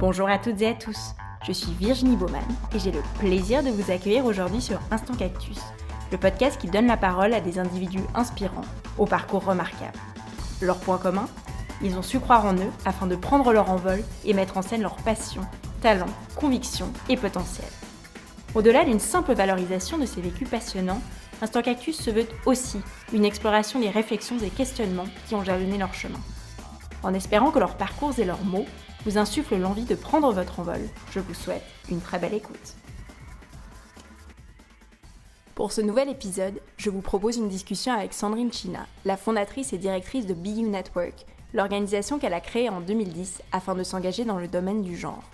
Bonjour à toutes et à tous, je suis Virginie Baumann et j'ai le plaisir de vous accueillir aujourd'hui sur Instant Cactus, le podcast qui donne la parole à des individus inspirants, au parcours remarquable. Leur point commun ? Ils ont su croire en eux afin de prendre leur envol et mettre en scène leurs passions, talents, convictions et potentiel. Au-delà d'une simple valorisation de ces vécus passionnants, Instant Cactus se veut aussi une exploration des réflexions et questionnements qui ont jalonné leur chemin. En espérant que leurs parcours et leurs mots vous insufflent l'envie de prendre votre envol, je vous souhaite une très belle écoute. Pour ce nouvel épisode, je vous propose une discussion avec Sandrine China, la fondatrice et directrice de Be You Network, l'organisation qu'elle a créée en 2010 afin de s'engager dans le domaine du genre.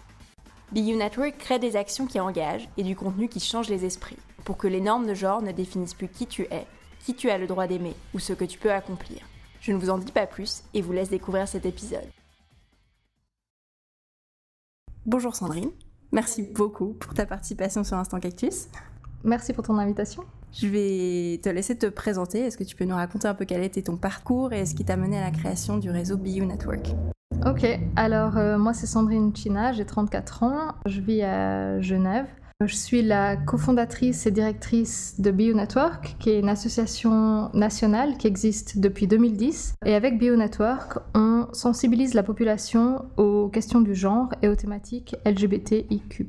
Be You Network crée des actions qui engagent et du contenu qui change les esprits, pour que les normes de genre ne définissent plus qui tu es, qui tu as le droit d'aimer ou ce que tu peux accomplir. Je ne vous en dis pas plus et vous laisse découvrir cet épisode. Bonjour Sandrine, merci beaucoup pour ta participation sur Instant Cactus. Merci pour ton invitation. Je vais te laisser te présenter. Est-ce que tu peux nous raconter un peu quel était ton parcours et ce qui t'a mené à la création du réseau Be You Network ? Ok, alors moi c'est Sandrine China, j'ai 34 ans, je vis à Genève. Je suis la cofondatrice et directrice de Be You Network, qui est une association nationale qui existe depuis 2010. Et avec Be You Network, on sensibilise la population aux questions du genre et aux thématiques LGBTIQ+,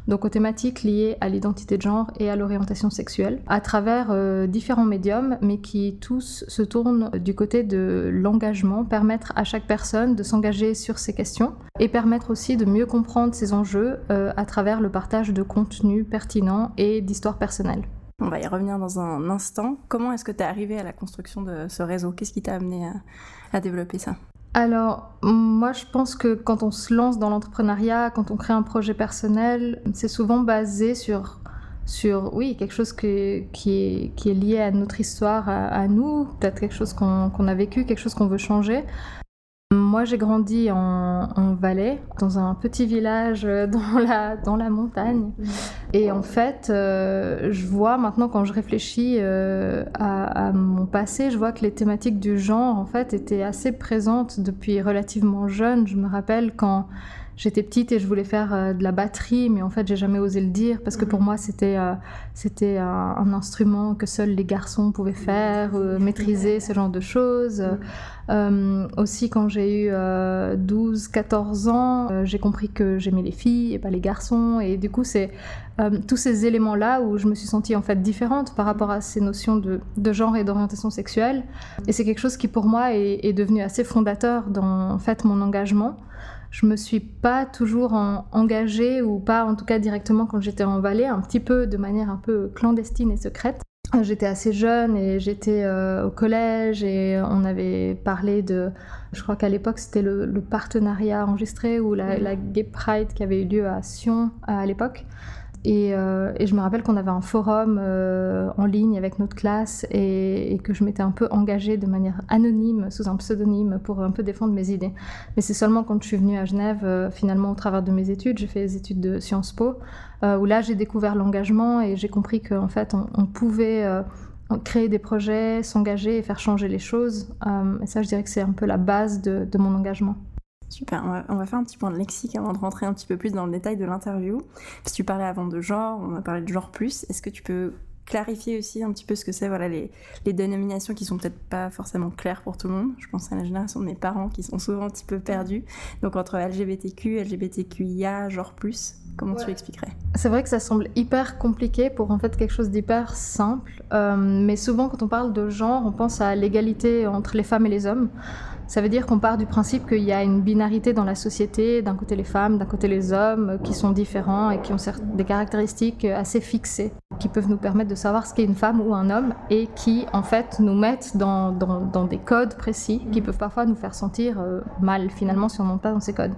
donc aux thématiques liées à l'identité de genre et à l'orientation sexuelle, à travers différents médiums, mais qui tous se tournent du côté de l'engagement, permettre à chaque personne de s'engager sur ces questions et permettre aussi de mieux comprendre ces enjeux à travers le partage de contenu pertinent et d'histoires personnelles. On va y revenir dans un instant. Comment est-ce que tu es arrivée à la construction de ce réseau ? Qu'est-ce qui t'a amené à développer ça ? Alors, moi je pense que quand on se lance dans l'entrepreneuriat, quand on crée un projet personnel, c'est souvent basé sur oui, quelque chose qui est lié à notre histoire, à nous, peut-être quelque chose qu'on a vécu, quelque chose qu'on veut changer. Moi, j'ai grandi en Valais, dans un petit village dans la montagne. Et en fait, je vois maintenant, quand je réfléchis à mon passé, je vois que les thématiques du genre, en fait, étaient assez présentes depuis relativement jeune. Je me rappelle quand j'étais petite et je voulais faire de la batterie, mais en fait, j'ai jamais osé le dire parce que pour moi, c'était un instrument que seuls les garçons pouvaient faire, maîtriser, ce genre de choses. Aussi, quand j'ai eu 12-14 ans, j'ai compris que j'aimais les filles et pas les garçons. Et du coup, c'est tous ces éléments-là où je me suis sentie en fait différente par rapport à ces notions de genre et d'orientation sexuelle. Et c'est quelque chose qui, pour moi, est devenu assez fondateur dans en fait, mon engagement. Je me suis pas toujours engagée, ou pas en tout cas directement quand j'étais en Valais, un petit peu de manière un peu clandestine et secrète. J'étais assez jeune et j'étais au collège et on avait parlé je crois qu'à l'époque c'était le partenariat enregistré ou la Gay Pride qui avait eu lieu à Sion à l'époque. Et je me rappelle qu'on avait un forum en ligne avec notre classe et que je m'étais un peu engagée de manière anonyme, sous un pseudonyme, pour un peu défendre mes idées. Mais c'est seulement quand je suis venue à Genève, finalement au travers de mes études, j'ai fait des études de Sciences Po, où là j'ai découvert l'engagement et j'ai compris qu'en fait on pouvait créer des projets, s'engager et faire changer les choses. Et ça, je dirais que c'est un peu la base de mon engagement. Super, on va faire un petit point de lexique avant de rentrer un petit peu plus dans le détail de l'interview. Si tu parlais avant de genre, on a parlé de genre plus, est-ce que tu peux clarifier aussi un petit peu ce que c'est, voilà, les dénominations qui sont peut-être pas forcément claires pour tout le monde. Je pense à la génération de mes parents qui sont souvent un petit peu perdus. Donc entre LGBTQ, LGBTQIA, genre plus, comment tu expliquerais ? C'est vrai que ça semble hyper compliqué pour en fait quelque chose d'hyper simple, mais souvent quand on parle de genre, on pense à l'égalité entre les femmes et les hommes. Ça veut dire qu'on part du principe qu'il y a une binarité dans la société, d'un côté les femmes, d'un côté les hommes, qui sont différents et qui ont des caractéristiques assez fixées, qui peuvent nous permettre de savoir ce qu'est une femme ou un homme et qui, en fait, nous mettent dans des codes précis qui peuvent parfois nous faire sentir mal, finalement, si on n'entre pas dans ces codes.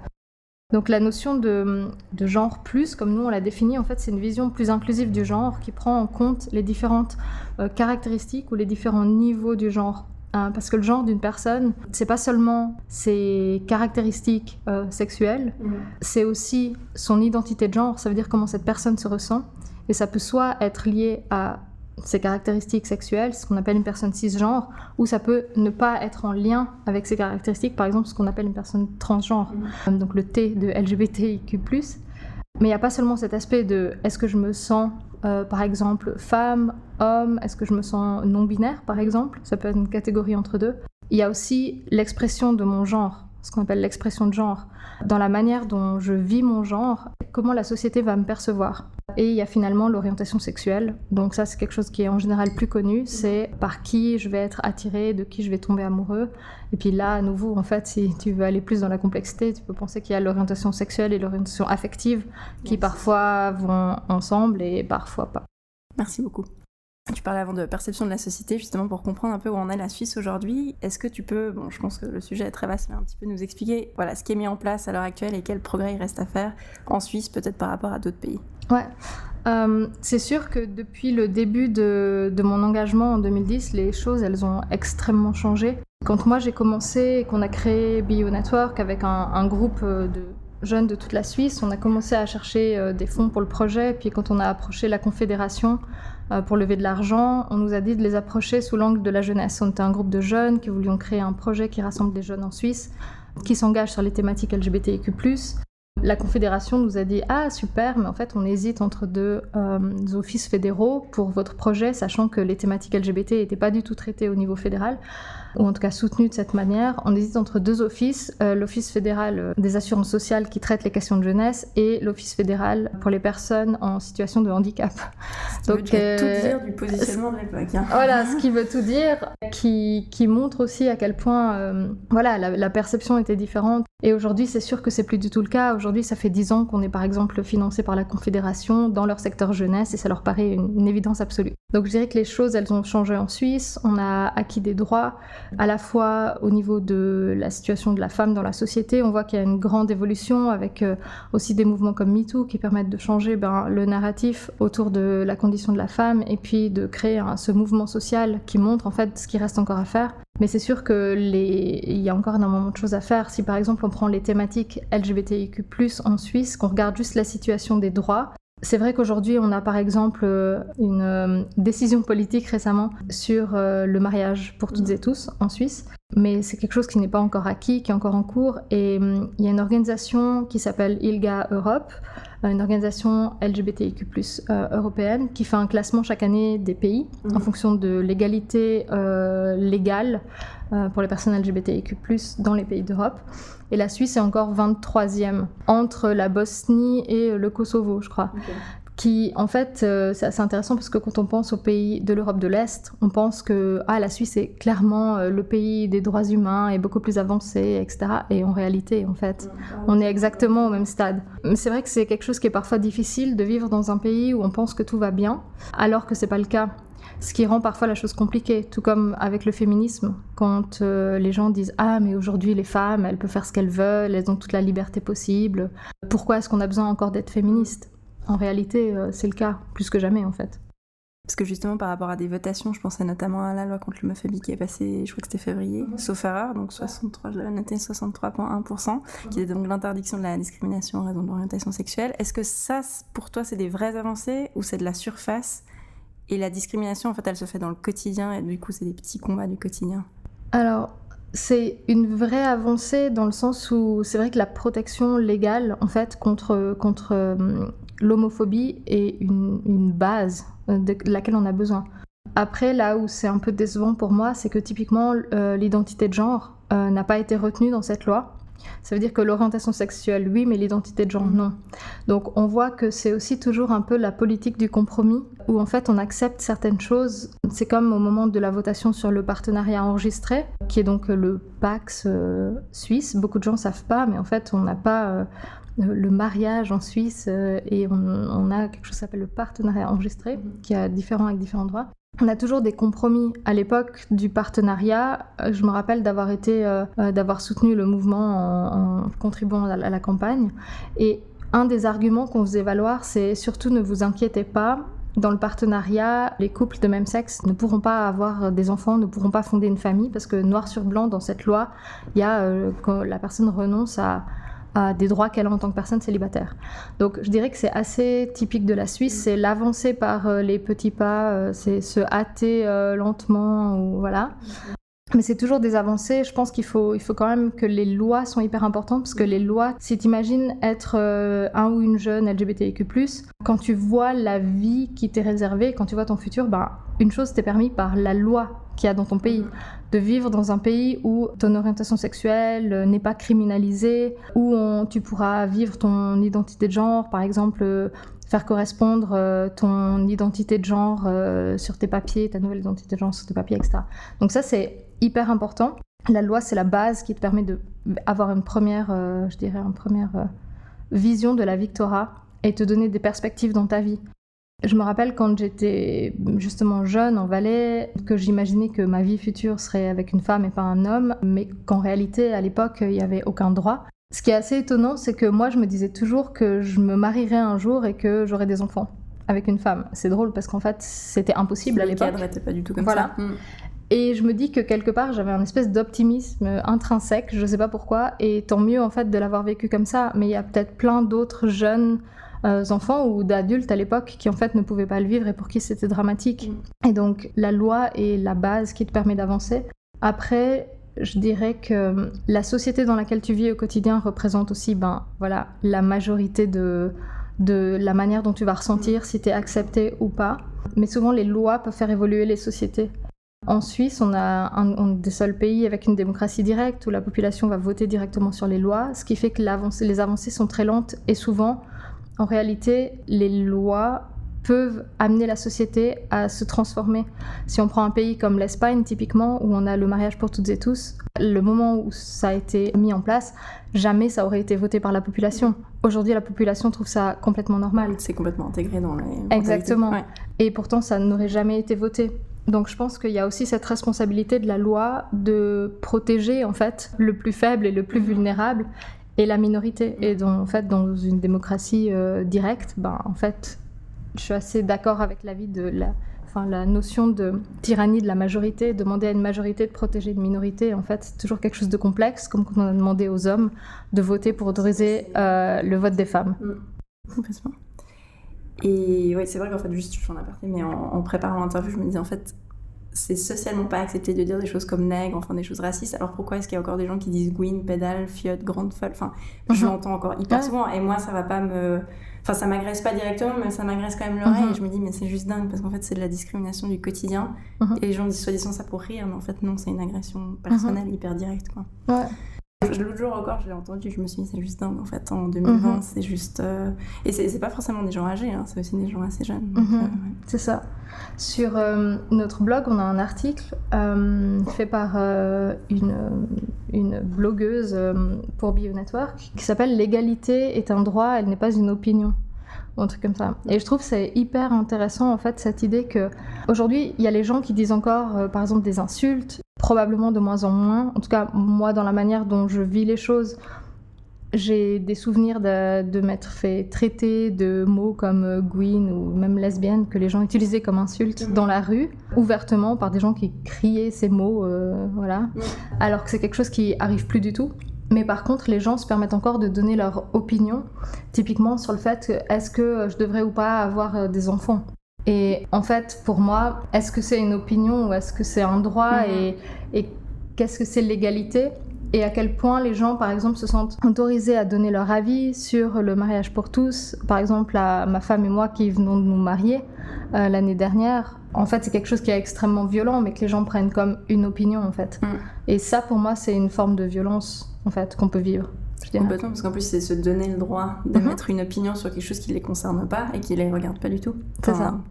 Donc la notion de genre plus, comme nous on l'a défini, en fait, c'est une vision plus inclusive du genre qui prend en compte les différentes caractéristiques ou les différents niveaux du genre. Parce que le genre d'une personne, c'est pas seulement ses caractéristiques sexuelles, c'est aussi son identité de genre, ça veut dire comment cette personne se ressent. Et ça peut soit être lié à ses caractéristiques sexuelles, ce qu'on appelle une personne cisgenre, ou ça peut ne pas être en lien avec ses caractéristiques, par exemple ce qu'on appelle une personne transgenre, donc le T de LGBTIQ+. Mais il n'y a pas seulement cet aspect de est-ce que je me sens, par exemple, femme, homme, est-ce que je me sens non-binaire, par exemple, ça peut être une catégorie entre deux. Il y a aussi l'expression de mon genre, ce qu'on appelle l'expression de genre, dans la manière dont je vis mon genre, comment la société va me percevoir. Et il y a finalement l'orientation sexuelle, donc ça c'est quelque chose qui est en général plus connu, c'est par qui je vais être attirée, de qui je vais tomber amoureux. Et puis là, à nouveau, en fait, si tu veux aller plus dans la complexité, tu peux penser qu'il y a l'orientation sexuelle et l'orientation affective qui parfois vont ensemble et parfois pas. Merci beaucoup. Tu parlais avant de perception de la société, justement pour comprendre un peu où en est la Suisse aujourd'hui. Est-ce que tu peux, je pense que le sujet est très vaste, mais un petit peu nous expliquer ce qui est mis en place à l'heure actuelle et quel progrès il reste à faire en Suisse, peut-être par rapport à d'autres pays? Ouais, c'est sûr que depuis le début de mon engagement en 2010, les choses, elles ont extrêmement changé. Quand moi j'ai commencé et qu'on a créé Bio Network avec un groupe de jeunes de toute la Suisse, on a commencé à chercher des fonds pour le projet, puis quand on a approché la Confédération pour lever de l'argent, on nous a dit de les approcher sous l'angle de la jeunesse. On était un groupe de jeunes qui voulions créer un projet qui rassemble des jeunes en Suisse, qui s'engagent sur les thématiques LGBTIQ+. La Confédération nous a dit « Ah, super, mais en fait, on hésite entre deux offices fédéraux pour votre projet, sachant que les thématiques LGBT n'étaient pas du tout traitées au niveau fédéral, ou en tout cas soutenues de cette manière. On hésite entre deux offices, l'Office fédéral des assurances sociales qui traite les questions de jeunesse et l'Office fédéral pour les personnes en situation de handicap. » Donc, tout dire du positionnement de l'époque. Hein. Voilà, ce qui veut tout dire, qui montre aussi à quel point la perception était différente. Et aujourd'hui, c'est sûr que c'est plus du tout le cas. Aujourd'hui, ça fait 10 ans qu'on est par exemple financé par la Confédération dans leur secteur jeunesse et ça leur paraît une évidence absolue. Donc je dirais que les choses, elles ont changé en Suisse. On a acquis des droits, à la fois au niveau de la situation de la femme dans la société. On voit qu'il y a une grande évolution avec aussi des mouvements comme MeToo qui permettent de changer le narratif autour de la condition de la femme et puis de créer ce mouvement social qui montre en fait ce qui reste encore à faire. Mais c'est sûr qu'il y a encore énormément de choses à faire. Si par exemple on prend les thématiques LGBTIQ+, en Suisse, qu'on regarde juste la situation des droits, c'est vrai qu'aujourd'hui on a par exemple une décision politique récemment sur le mariage pour toutes et tous en Suisse, mais c'est quelque chose qui n'est pas encore acquis, qui est encore en cours, et il y a une organisation qui s'appelle ILGA Europe, une organisation LGBTIQ+, européenne, qui fait un classement chaque année des pays en fonction de l'égalité légale pour les personnes LGBTIQ+, dans les pays d'Europe. Et la Suisse est encore 23e, entre la Bosnie et le Kosovo, je crois. Okay. Qui, en fait, c'est assez intéressant parce que quand on pense aux pays de l'Europe de l'Est, on pense que la Suisse est clairement le pays des droits humains et beaucoup plus avancé, etc. Et en réalité, en fait, on est exactement au même stade. Mais c'est vrai que c'est quelque chose qui est parfois difficile de vivre dans un pays où on pense que tout va bien, alors que c'est pas le cas. Ce qui rend parfois la chose compliquée, tout comme avec le féminisme, quand les gens disent « Ah, mais aujourd'hui, les femmes, elles peuvent faire ce qu'elles veulent, elles ont toute la liberté possible. Pourquoi est-ce qu'on a besoin encore d'être féministe ?» En réalité, c'est le cas, plus que jamais, en fait. Parce que justement, par rapport à des votations, je pensais notamment à la loi contre l'homophobie qui est passée, je crois que c'était février, sauf erreur, donc 63,1%, qui est donc l'interdiction de la discrimination en raison de l'orientation sexuelle. Est-ce que ça, pour toi, c'est des vraies avancées ou c'est de la surface ? Et la discrimination, en fait, elle se fait dans le quotidien et du coup, c'est des petits combats du quotidien. Alors, c'est une vraie avancée dans le sens où c'est vrai que la protection légale, en fait, contre l'homophobie est une base de laquelle on a besoin. Après, là où c'est un peu décevant pour moi, c'est que typiquement, l'identité de genre n'a pas été retenue dans cette loi. Ça veut dire que l'orientation sexuelle, oui, mais l'identité de genre, non. Donc on voit que c'est aussi toujours un peu la politique du compromis, où en fait on accepte certaines choses. C'est comme au moment de la votation sur le partenariat enregistré, qui est donc le PACS suisse. Beaucoup de gens ne savent pas, mais en fait on n'a pas le mariage en Suisse, et on a quelque chose qui s'appelle le partenariat enregistré, qui est différent avec différents droits. On a toujours des compromis. À l'époque du partenariat, je me rappelle d'avoir soutenu le mouvement en contribuant à la campagne. Et un des arguments qu'on faisait valoir, c'est surtout ne vous inquiétez pas. Dans le partenariat, les couples de même sexe ne pourront pas avoir des enfants, ne pourront pas fonder une famille, parce que noir sur blanc, dans cette loi, il y a quand la personne renonce à à des droits qu'elle a en tant que personne célibataire. Donc je dirais que c'est assez typique de la Suisse, c'est l'avancer par les petits pas, c'est se hâter lentement, ou voilà. Mais c'est toujours des avancées. Je pense qu'il faut quand même que les lois sont hyper importantes, parce que les lois, si tu imagines être un ou une jeune LGBTIQ+, quand tu vois la vie qui t'est réservée, quand tu vois ton futur, une chose t'est permis par la loi qu'il y a dans ton pays. De vivre dans un pays où ton orientation sexuelle n'est pas criminalisée, où tu pourras vivre ton identité de genre, par exemple, faire correspondre ton identité de genre sur tes papiers, ta nouvelle identité de genre sur tes papiers, etc. Donc ça, c'est hyper important. La loi, c'est la base qui te permet d'avoir une première vision de la vie que tu auras et te donner des perspectives dans ta vie. Je me rappelle quand j'étais justement jeune en Valais, que j'imaginais que ma vie future serait avec une femme et pas un homme, mais qu'en réalité, à l'époque, il n'y avait aucun droit. Ce qui est assez étonnant, c'est que moi, je me disais toujours que je me marierais un jour et que j'aurais des enfants avec une femme. C'est drôle parce qu'en fait, c'était impossible à l'époque. Le cadre n'était pas du tout comme ça. Et je me dis que quelque part, j'avais un espèce d'optimisme intrinsèque, je ne sais pas pourquoi, et tant mieux en fait de l'avoir vécu comme ça. Mais il y a peut-être plein d'autres jeunes enfants ou d'adultes à l'époque qui en fait ne pouvaient pas le vivre et pour qui c'était dramatique. Et donc la loi est la base qui te permet d'avancer. Après, je dirais que la société dans laquelle tu vis au quotidien représente aussi la majorité de la manière dont tu vas ressentir si tu es accepté ou pas. Mais souvent les lois peuvent faire évoluer les sociétés. En Suisse, on est des seuls pays avec une démocratie directe où la population va voter directement sur les lois, ce qui fait que les avancées sont très lentes et souvent, en réalité, les lois peuvent amener la société à se transformer. Si on prend un pays comme l'Espagne, typiquement, où on a le mariage pour toutes et tous, le moment où ça a été mis en place, jamais ça aurait été voté par la population. Aujourd'hui, la population trouve ça complètement normal. C'est complètement intégré dans les... Exactement. Ouais. Et pourtant, ça n'aurait jamais été voté. Donc je pense qu'il y a aussi cette responsabilité de la loi de protéger en fait le plus faible et le plus vulnérable et la minorité. Et en fait, dans une démocratie directe, en fait, je suis assez d'accord avec l'avis de la notion de tyrannie de la majorité. Demander à une majorité de protéger une minorité, en fait, c'est toujours quelque chose de complexe, comme quand on a demandé aux hommes de voter pour autoriser le vote des femmes. Complètement. Et oui, c'est vrai qu'en fait, juste je fais un aparté, mais en préparant l'interview, je me disais en fait, c'est socialement pas accepté de dire des choses comme nègre, enfin des choses racistes, alors pourquoi est-ce qu'il y a encore des gens qui disent gouine, pédale, fiotte, grande folle, enfin, je l'entends encore hyper souvent, et moi ça va pas enfin ça m'agresse pas directement, mais ça m'agresse quand même l'oreille, et je me dis mais c'est juste dingue, parce qu'en fait c'est de la discrimination du quotidien, et les gens disent soi-disant ça pour rire, mais en fait non, c'est une agression personnelle hyper directe, quoi. Ouais. L'autre jour encore, je l'ai entendu, je me suis dit c'est juste dingue en fait, en 2020, c'est juste... Et c'est pas forcément des gens âgés, hein, c'est aussi des gens assez jeunes. Donc, ouais. C'est ça. Sur notre blog, on a un article fait par une blogueuse pour BioNetwork qui s'appelle « L'égalité est un droit, elle n'est pas une opinion ». Ou un truc comme ça. Et je trouve que c'est hyper intéressant en fait cette idée que aujourd'hui il y a les gens qui disent encore par exemple des insultes, probablement de moins en moins. En tout cas moi dans la manière dont je vis les choses, j'ai des souvenirs de m'être fait traiter de mots comme gouine ou même lesbienne que les gens utilisaient comme insultes dans la rue ouvertement par des gens qui criaient ces mots, voilà. Alors que c'est quelque chose qui arrive plus du tout. Mais par contre, les gens se permettent encore de donner leur opinion, typiquement sur le fait que est-ce que je devrais ou pas avoir des enfants. Et en fait, pour moi, est-ce que c'est une opinion ou est-ce que c'est un droit et qu'est-ce que c'est l'égalité ? Et à quel point les gens, par exemple, se sentent autorisés à donner leur avis sur le mariage pour tous. Par exemple, ma femme et moi qui venons de nous marier l'année dernière, en fait, c'est quelque chose qui est extrêmement violent, mais que les gens prennent comme une opinion, en fait. Et ça, pour moi, c'est une forme de violence, en fait, qu'on peut vivre. Complètement, parce qu'en plus, c'est se donner le droit d'émettre une opinion sur quelque chose qui ne les concerne pas et qui ne les regarde pas du tout. Enfin,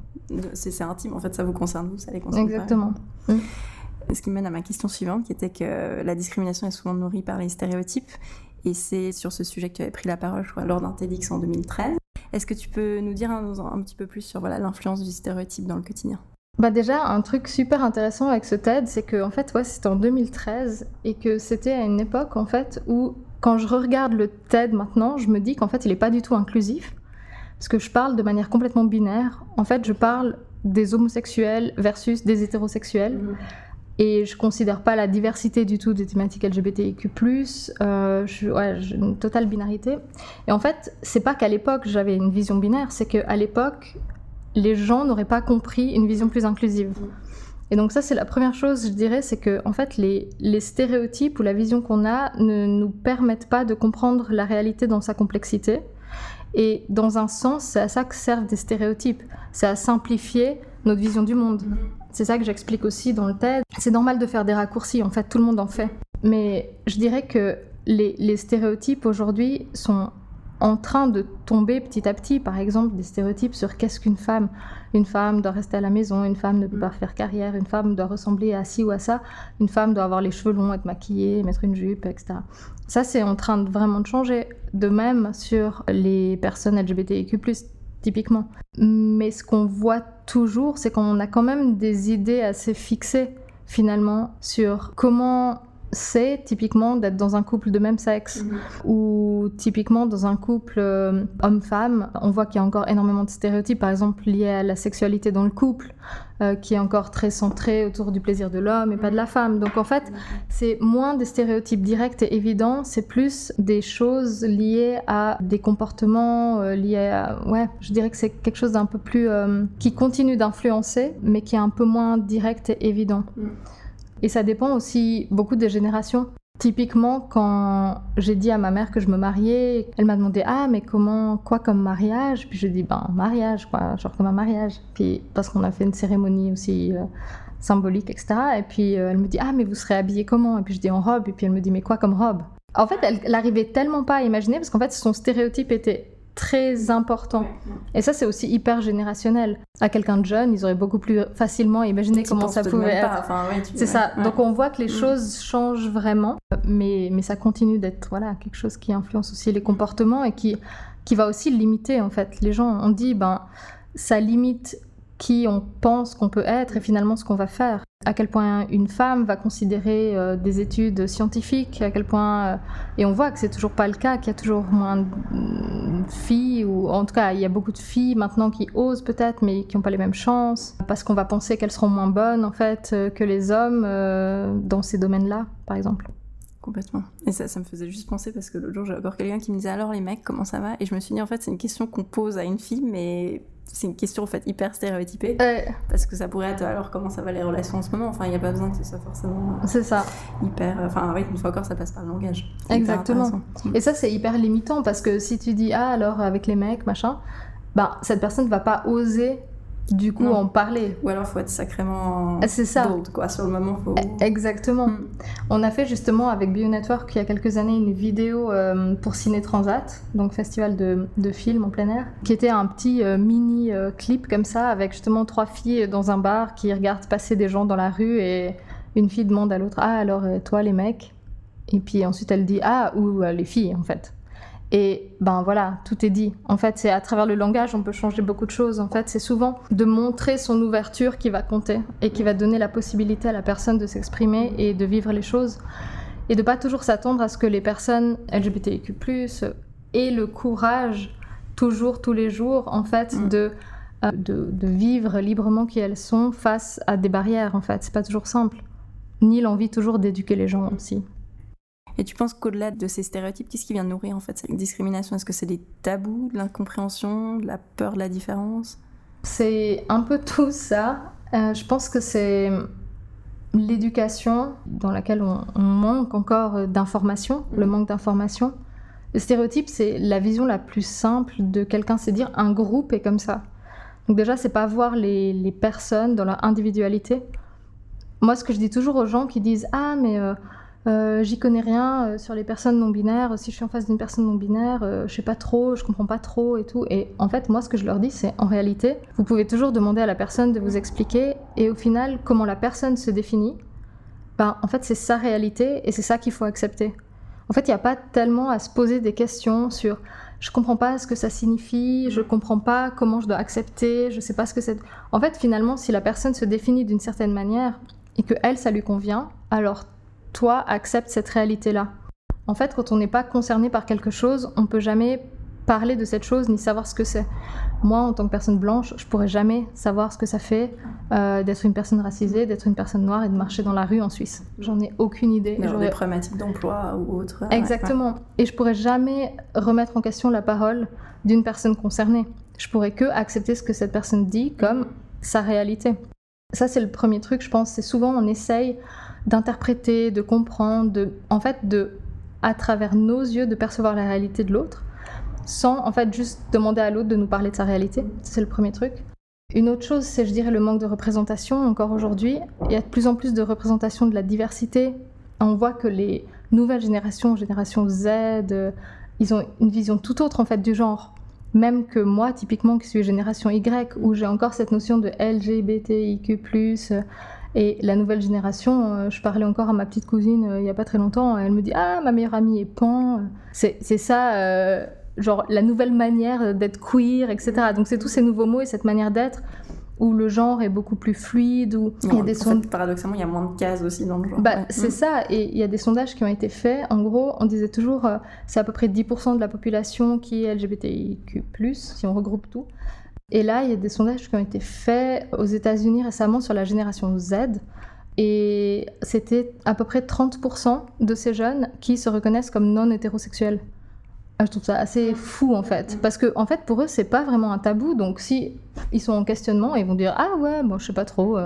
c'est intime, en fait, ça vous concerne vous, ça les concerne pas. Exactement. Ce qui me mène à ma question suivante, qui était que la discrimination est souvent nourrie par les stéréotypes. Et c'est sur ce sujet que tu avais pris la parole, je crois, lors d'un TEDx en 2013. Est-ce que tu peux nous dire un petit peu plus sur l'influence du stéréotype dans le quotidien ? Déjà, un truc super intéressant avec ce TED, c'est que en fait, c'était en 2013 et que c'était à une époque en fait où, quand je regarde le TED maintenant, je me dis qu'en fait, il n'est pas du tout inclusif, parce que je parle de manière complètement binaire. En fait, je parle des homosexuels versus des hétérosexuels. Et je considère pas la diversité du tout des thématiques LGBTIQ+. J'ai une totale binarité. Et en fait, c'est pas qu'à l'époque j'avais une vision binaire, c'est qu'à l'époque, les gens n'auraient pas compris une vision plus inclusive. Et donc ça, c'est la première chose, je dirais, c'est que en fait, les stéréotypes ou la vision qu'on a ne nous permettent pas de comprendre la réalité dans sa complexité. Et dans un sens, c'est à ça que servent des stéréotypes. C'est à simplifier notre vision du monde. C'est ça que j'explique aussi dans le TED. C'est normal de faire des raccourcis, en fait, tout le monde en fait. Mais je dirais que les stéréotypes aujourd'hui sont en train de tomber petit à petit. Par exemple, des stéréotypes sur qu'est-ce qu'une femme. Une femme doit rester à la maison, une femme ne peut pas faire carrière, une femme doit ressembler à ci ou à ça, une femme doit avoir les cheveux longs, être maquillée, mettre une jupe, etc. Ça, c'est en train vraiment de changer. De même sur les personnes LGBTIQ+, typiquement. Mais ce qu'on voit toujours, c'est qu'on a quand même des idées assez fixées, finalement, sur comment c'est typiquement d'être dans un couple de même sexe ou typiquement dans un couple homme-femme. On voit qu'il y a encore énormément de stéréotypes, par exemple liés à la sexualité dans le couple, qui est encore très centré autour du plaisir de l'homme et pas de la femme. Donc en fait, c'est moins des stéréotypes directs et évidents, c'est plus des choses liées à des comportements, liés à... Ouais, je dirais que c'est quelque chose d'un peu plus... qui continue d'influencer, mais qui est un peu moins direct et évident. Et ça dépend aussi beaucoup des générations. Typiquement, quand j'ai dit à ma mère que je me mariais, elle m'a demandé « Ah, mais quoi comme mariage ?» Puis je dis « Ben, mariage, quoi, genre comme un mariage. » Puis parce qu'on a fait une cérémonie aussi symbolique, etc. Et puis elle me dit « Ah, mais vous serez habillée comment ?» Et puis je dis « En robe. » Et puis elle me dit « Mais quoi comme robe ?» En fait, elle n'arrivait tellement pas à imaginer, parce qu'en fait, son stéréotype était très important. Et ça, c'est aussi hyper générationnel. À quelqu'un de jeune, ils auraient beaucoup plus facilement imaginé comment ça pouvait être. Enfin, ouais, c'est ça. Ouais. Donc on voit que les choses changent vraiment, mais ça continue d'être quelque chose qui influence aussi les comportements et qui va aussi limiter, en fait. Les gens, on dit, ça limite qui on pense qu'on peut être et finalement ce qu'on va faire. À quel point une femme va considérer des études scientifiques, à quel point... et on voit que c'est toujours pas le cas, qu'il y a toujours moins de filles, ou en tout cas il y a beaucoup de filles maintenant qui osent peut-être, mais qui n'ont pas les mêmes chances, parce qu'on va penser qu'elles seront moins bonnes en fait que les hommes dans ces domaines-là, par exemple. Complètement. Et ça me faisait juste penser, parce que l'autre jour, j'ai encore quelqu'un qui me disait « Alors les mecs, comment ça va ?» Et je me suis dit, en fait, c'est une question qu'on pose à une fille, mais c'est une question en fait hyper stéréotypée. Parce que ça pourrait être « Alors comment ça va les relations en ce moment ?» Enfin, il n'y a pas besoin que ce soit forcément c'est ça. Hyper... Enfin, oui, une fois encore, ça passe par le langage. C'est exactement. Et ça, c'est hyper limitant, parce que si tu dis « Ah, alors avec les mecs, machin », cette personne ne va pas oser du coup en parler. Ou alors il faut être sacrément c'est ça. bold, quoi. Sur le moment, faut... Exactement. On a fait justement avec BioNetwork il y a quelques années une vidéo pour Ciné Transat, donc festival de films en plein air, qui était un petit mini clip comme ça, avec justement 3 filles dans un bar qui regardent passer des gens dans la rue, et une fille demande à l'autre « Ah, alors toi les mecs ?» Et puis ensuite elle dit « Ah, ou les filles en fait ?» Et voilà, tout est dit. En fait, c'est à travers le langage, on peut changer beaucoup de choses. En fait, c'est souvent de montrer son ouverture qui va compter et qui va donner la possibilité à la personne de s'exprimer et de vivre les choses. Et de pas toujours s'attendre à ce que les personnes LGBTIQ+, aient le courage, toujours, tous les jours, en fait, de vivre librement qui elles sont face à des barrières, en fait. C'est pas toujours simple. Ni l'envie toujours d'éduquer les gens aussi. Et tu penses qu'au-delà de ces stéréotypes, qu'est-ce qui vient nourrir en fait cette discrimination ? Est-ce que c'est des tabous, de l'incompréhension, de la peur de la différence ? C'est un peu tout ça. Je pense que c'est l'éducation dans laquelle on manque encore d'informations, le manque d'informations. Le stéréotype, c'est la vision la plus simple de quelqu'un, c'est dire un groupe est comme ça. Donc déjà, c'est pas voir les personnes dans leur individualité. Moi, ce que je dis toujours aux gens qui disent « Ah, mais... j'y connais rien sur les personnes non-binaires, si je suis en face d'une personne non-binaire, je sais pas trop, je comprends pas trop et tout. » Et en fait, moi, ce que je leur dis, c'est en réalité, vous pouvez toujours demander à la personne de vous expliquer, et au final, comment la personne se définit, en fait, c'est sa réalité et c'est ça qu'il faut accepter. En fait, il n'y a pas tellement à se poser des questions sur « je comprends pas ce que ça signifie, je comprends pas comment je dois accepter, je sais pas ce que c'est... » En fait, finalement, si la personne se définit d'une certaine manière et que elle, ça lui convient, alors toi, accepte cette réalité-là. En fait, quand on n'est pas concerné par quelque chose, on peut jamais parler de cette chose ni savoir ce que c'est. Moi, en tant que personne blanche, je pourrais jamais savoir ce que ça fait d'être une personne racisée, d'être une personne noire et de marcher dans la rue en Suisse. J'en ai aucune idée. Des problématiques d'emploi ou autre. Exactement. Ouais. Et je pourrais jamais remettre en question la parole d'une personne concernée. Je pourrais que accepter ce que cette personne dit comme sa réalité. Ça, c'est le premier truc, je pense. C'est souvent, on essaye d'interpréter, de comprendre, à travers nos yeux, de percevoir la réalité de l'autre, sans en fait juste demander à l'autre de nous parler de sa réalité. C'est le premier truc. Une autre chose, c'est, je dirais, le manque de représentation. Encore aujourd'hui, il y a de plus en plus de représentation de la diversité. On voit que les nouvelles générations, génération Z, ils ont une vision tout autre en fait du genre. Même que moi, typiquement, qui suis génération Y, où j'ai encore cette notion de LGBTIQ+, et la nouvelle génération, je parlais encore à ma petite cousine il n'y a pas très longtemps, elle me dit « Ah, ma meilleure amie est pan ». C'est ça, genre la nouvelle manière d'être queer, etc. Donc c'est tous ces nouveaux mots et cette manière d'être où le genre est beaucoup plus fluide, où il y a des sondages... Paradoxalement, il y a moins de cases aussi dans le genre. C'est ça, et il y a des sondages qui ont été faits. En gros, on disait toujours c'est à peu près 10% de la population qui est LGBTIQ+, si on regroupe tout. Et là, il y a des sondages qui ont été faits aux États-Unis récemment sur la génération Z. Et c'était à peu près 30% de ces jeunes qui se reconnaissent comme non hétérosexuels. Je trouve ça assez fou en fait, parce que en fait pour eux c'est pas vraiment un tabou, donc si ils sont en questionnement ils vont dire ah ouais bon je sais pas trop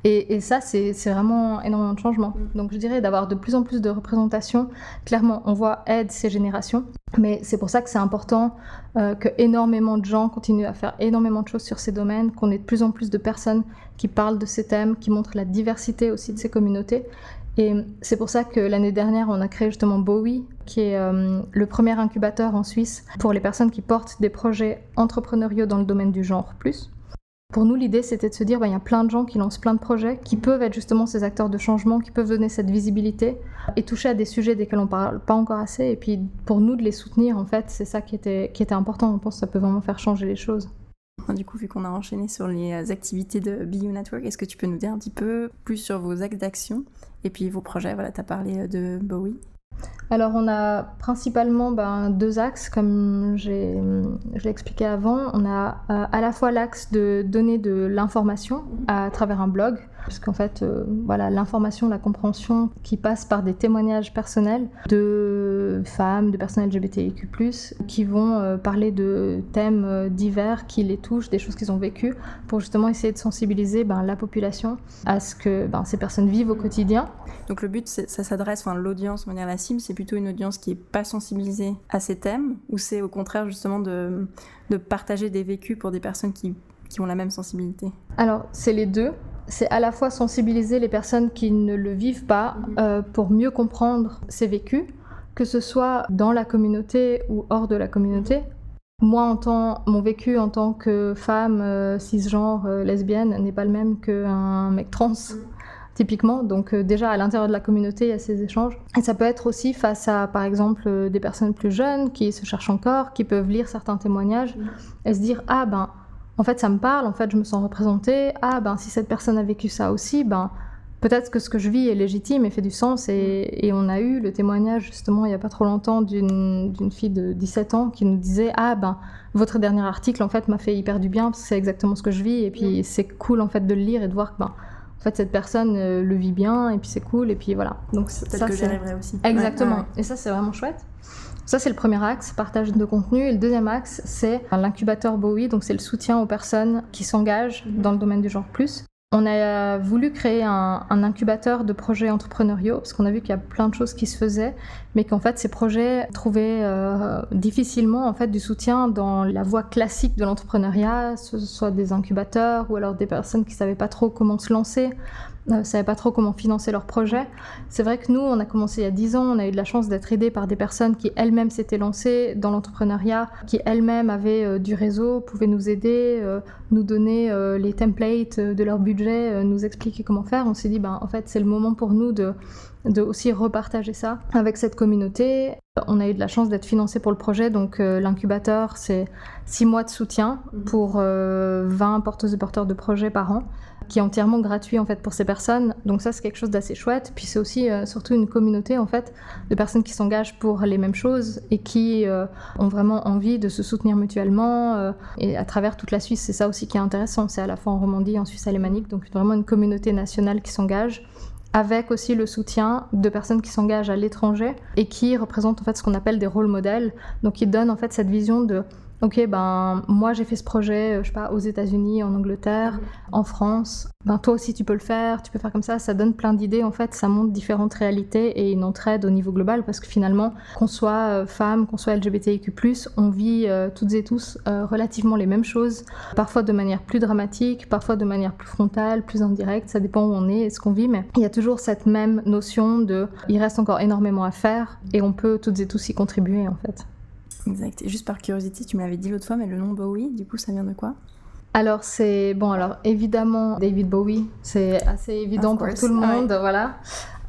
et ça c'est vraiment énormément de changement. Donc je dirais d'avoir de plus en plus de représentation. Clairement on voit aide ces générations, mais c'est pour ça que c'est important que énormément de gens continuent à faire énormément de choses sur ces domaines, qu'on ait de plus en plus de personnes qui parlent de ces thèmes, qui montrent la diversité aussi de ces communautés. Et c'est pour ça que l'année dernière, on a créé justement Bowie, qui est le premier incubateur en Suisse pour les personnes qui portent des projets entrepreneuriaux dans le domaine du genre plus. Pour nous, l'idée, c'était de se dire, il y a plein de gens qui lancent plein de projets, qui peuvent être justement ces acteurs de changement, qui peuvent donner cette visibilité et toucher à des sujets desquels on ne parle pas encore assez. Et puis, pour nous, de les soutenir, en fait, c'est ça qui était important. On pense que ça peut vraiment faire changer les choses. Du coup, vu qu'on a enchaîné sur les activités de BU Network, est-ce que tu peux nous dire un petit peu plus sur vos axes d'action et puis vos projets? Voilà, tu as parlé de Bowie. Alors, on a principalement deux axes, comme je l'ai expliqué avant. On a à la fois l'axe de donner de l'information à travers un blog, puisqu'en fait, l'information, la compréhension qui passe par des témoignages personnels de femmes, de personnes LGBTIQ+, qui vont parler de thèmes divers qui les touchent, des choses qu'ils ont vécues, pour justement essayer de sensibiliser la population à ce que ces personnes vivent au quotidien. Donc le but, ça s'adresse, l'audience, on va dire la cible, c'est plutôt une audience qui n'est pas sensibilisée à ces thèmes, ou c'est au contraire justement de partager des vécus pour des personnes qui ont la même sensibilité? Alors, c'est les deux. C'est à la fois sensibiliser les personnes qui ne le vivent pas pour mieux comprendre ces vécus, que ce soit dans la communauté ou hors de la communauté. Moi, mon vécu en tant que femme cisgenre lesbienne n'est pas le même qu'un mec trans. Typiquement, donc déjà à l'intérieur de la communauté, il y a ces échanges. Et ça peut être aussi face à, par exemple, des personnes plus jeunes qui se cherchent encore, qui peuvent lire certains témoignages et se dire « Ah en fait ça me parle, en fait je me sens représentée, si cette personne a vécu ça aussi, peut-être que ce que je vis est légitime et fait du sens ». Et on a eu le témoignage justement il n'y a pas trop longtemps d'une fille de 17 ans qui nous disait « votre dernier article en fait m'a fait hyper du bien parce que c'est exactement ce que je vis et puis c'est cool en fait de le lire et de voir que en fait, cette personne le vit bien, et puis c'est cool, et puis voilà. Donc, peut-être que j'y arriverai aussi. Exactement. Ouais. Et ça, c'est vraiment chouette. Ça, c'est le premier axe, partage de contenu. Et le deuxième axe, c'est l'incubateur Bowie. Donc, c'est le soutien aux personnes qui s'engagent dans le domaine du genre plus. On a voulu créer un incubateur de projets entrepreneuriaux, parce qu'on a vu qu'il y a plein de choses qui se faisaient, mais qu'en fait, ces projets trouvaient difficilement en fait, du soutien dans la voie classique de l'entrepreneuriat, ce soit des incubateurs ou alors des personnes qui ne savaient pas trop comment se lancer, ne savaient pas trop comment financer leurs projets. C'est vrai que nous, on a commencé il y a 10 ans, on a eu de la chance d'être aidés par des personnes qui elles-mêmes s'étaient lancées dans l'entrepreneuriat, qui elles-mêmes avaient du réseau, pouvaient nous aider, nous donner les templates de leur budget, nous expliquer comment faire. On s'est dit, en fait, c'est le moment pour nous de aussi repartager ça avec cette communauté. On a eu de la chance d'être financé pour le projet, donc l'incubateur, c'est 6 mois de soutien pour 20 porteuses et porteurs de projets par an. qui est entièrement gratuit en fait pour ces personnes. Donc ça c'est quelque chose d'assez chouette. Puis c'est aussi surtout une communauté en fait de personnes qui s'engagent pour les mêmes choses et qui ont vraiment envie de se soutenir mutuellement et à travers toute la Suisse. C'est ça aussi qui est intéressant. C'est à la fois en Romandie, en Suisse alémanique, donc vraiment une communauté nationale qui s'engage, avec aussi le soutien de personnes qui s'engagent à l'étranger et qui représentent en fait ce qu'on appelle des rôles modèles. Donc ils donnent en fait cette vision de ok, moi j'ai fait ce projet, je sais pas, aux États-Unis, en Angleterre, en France. Toi aussi tu peux le faire, tu peux faire comme ça. Ça donne plein d'idées en fait, ça montre différentes réalités et une entraide au niveau global parce que finalement, qu'on soit femme, qu'on soit LGBTIQ+, on vit toutes et tous relativement les mêmes choses, parfois de manière plus dramatique, parfois de manière plus frontale, plus indirecte. Ça dépend où on est et ce qu'on vit, mais il y a toujours cette même notion de, il reste encore énormément à faire et on peut toutes et tous y contribuer en fait. Exact. Et juste par curiosité, tu me l'avais dit l'autre fois, mais le nom Bowie, du coup, ça vient de quoi ? Alors évidemment David Bowie, c'est assez évident pour tout le monde, voilà.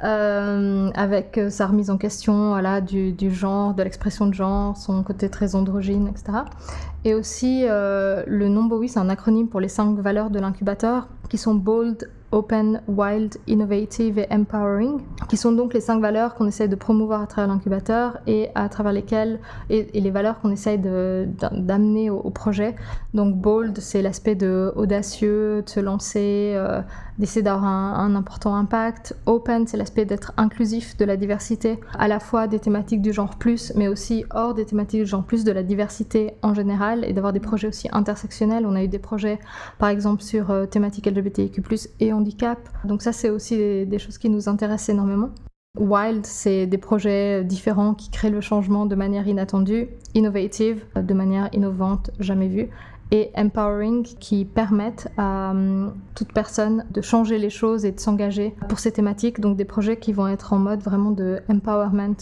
Avec sa remise en question, voilà, du genre, de l'expression de genre, son côté très androgyne, etc. Et aussi le nom Bowie, c'est un acronyme pour les 5 valeurs de l'incubateur, qui sont bold, open, wild, innovative et empowering, qui sont donc les 5 valeurs qu'on essaye de promouvoir à travers l'incubateur et à travers lesquelles, et les valeurs qu'on essaye d'amener au projet. Donc bold, c'est l'aspect de audacieux, de se lancer, d'essayer d'avoir un important impact. Open, c'est l'aspect d'être inclusif de la diversité, à la fois des thématiques du genre plus, mais aussi hors des thématiques du genre plus, de la diversité en général, et d'avoir des projets aussi intersectionnels. On a eu des projets, par exemple, sur thématiques LGBTIQ+, et handicap. Donc ça, c'est aussi des choses qui nous intéressent énormément. Wild, c'est des projets différents qui créent le changement de manière inattendue. Innovative, de manière innovante, jamais vue. Et empowering, qui permettent à toute personne de changer les choses et de s'engager pour ces thématiques. Donc des projets qui vont être en mode vraiment de empowerment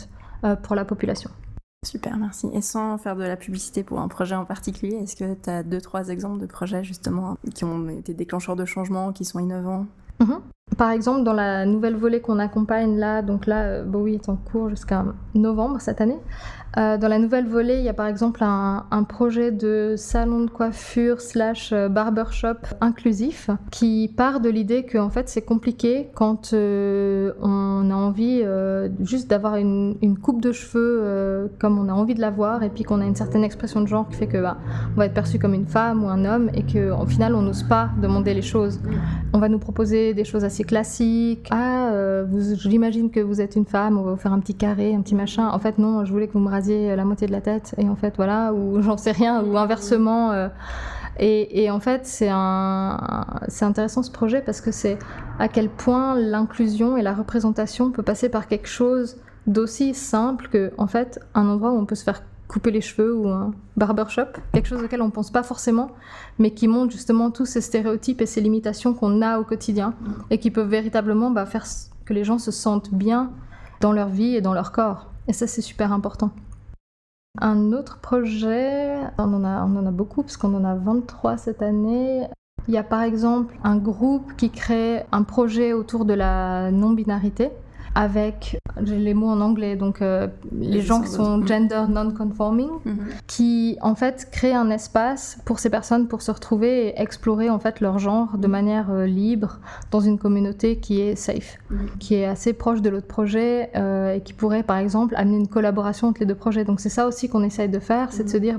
pour la population. Super, merci. Et sans faire de la publicité pour un projet en particulier, est-ce que tu as 2-3 exemples de projets justement qui ont été déclencheurs de changement, qui sont innovants ? Par exemple, dans la nouvelle volée qu'on accompagne là, donc là, Bowie est en cours jusqu'à novembre cette année. Dans la nouvelle volée, il y a par exemple un projet de salon de coiffure / barbershop inclusif qui part de l'idée que en fait c'est compliqué quand on a envie juste d'avoir une coupe de cheveux comme on a envie de l'avoir et puis qu'on a une certaine expression de genre qui fait que on va être perçu comme une femme ou un homme et qu'au final on n'ose pas demander les choses. On va nous proposer des choses assez classiques. J'imagine que vous êtes une femme, on va vous faire un petit carré, un petit machin. En fait non, je voulais que vous me rasiez la moitié de la tête et en fait voilà, ou j'en sais rien, ou inversement. Et en fait c'est intéressant ce projet parce que c'est à quel point l'inclusion et la représentation peut passer par quelque chose d'aussi simple que en fait un endroit où on peut se faire couper les cheveux ou un barbershop, quelque chose auquel on pense pas forcément, mais qui montre justement tous ces stéréotypes et ces limitations qu'on a au quotidien et qui peuvent véritablement faire que les gens se sentent bien dans leur vie et dans leur corps. Et ça, c'est super important. Un autre projet, on en a beaucoup parce qu'on en a 23 cette année. Il y a par exemple un groupe qui crée un projet autour de la non-binarité avec, j'ai les mots en anglais, donc les gens qui sont gender non-conforming, qui en fait créent un espace pour ces personnes pour se retrouver et explorer en fait leur genre de manière libre dans une communauté qui est safe, qui est assez proche de l'autre projet et qui pourrait par exemple amener une collaboration entre les deux projets. Donc c'est ça aussi qu'on essaye de faire, c'est de se dire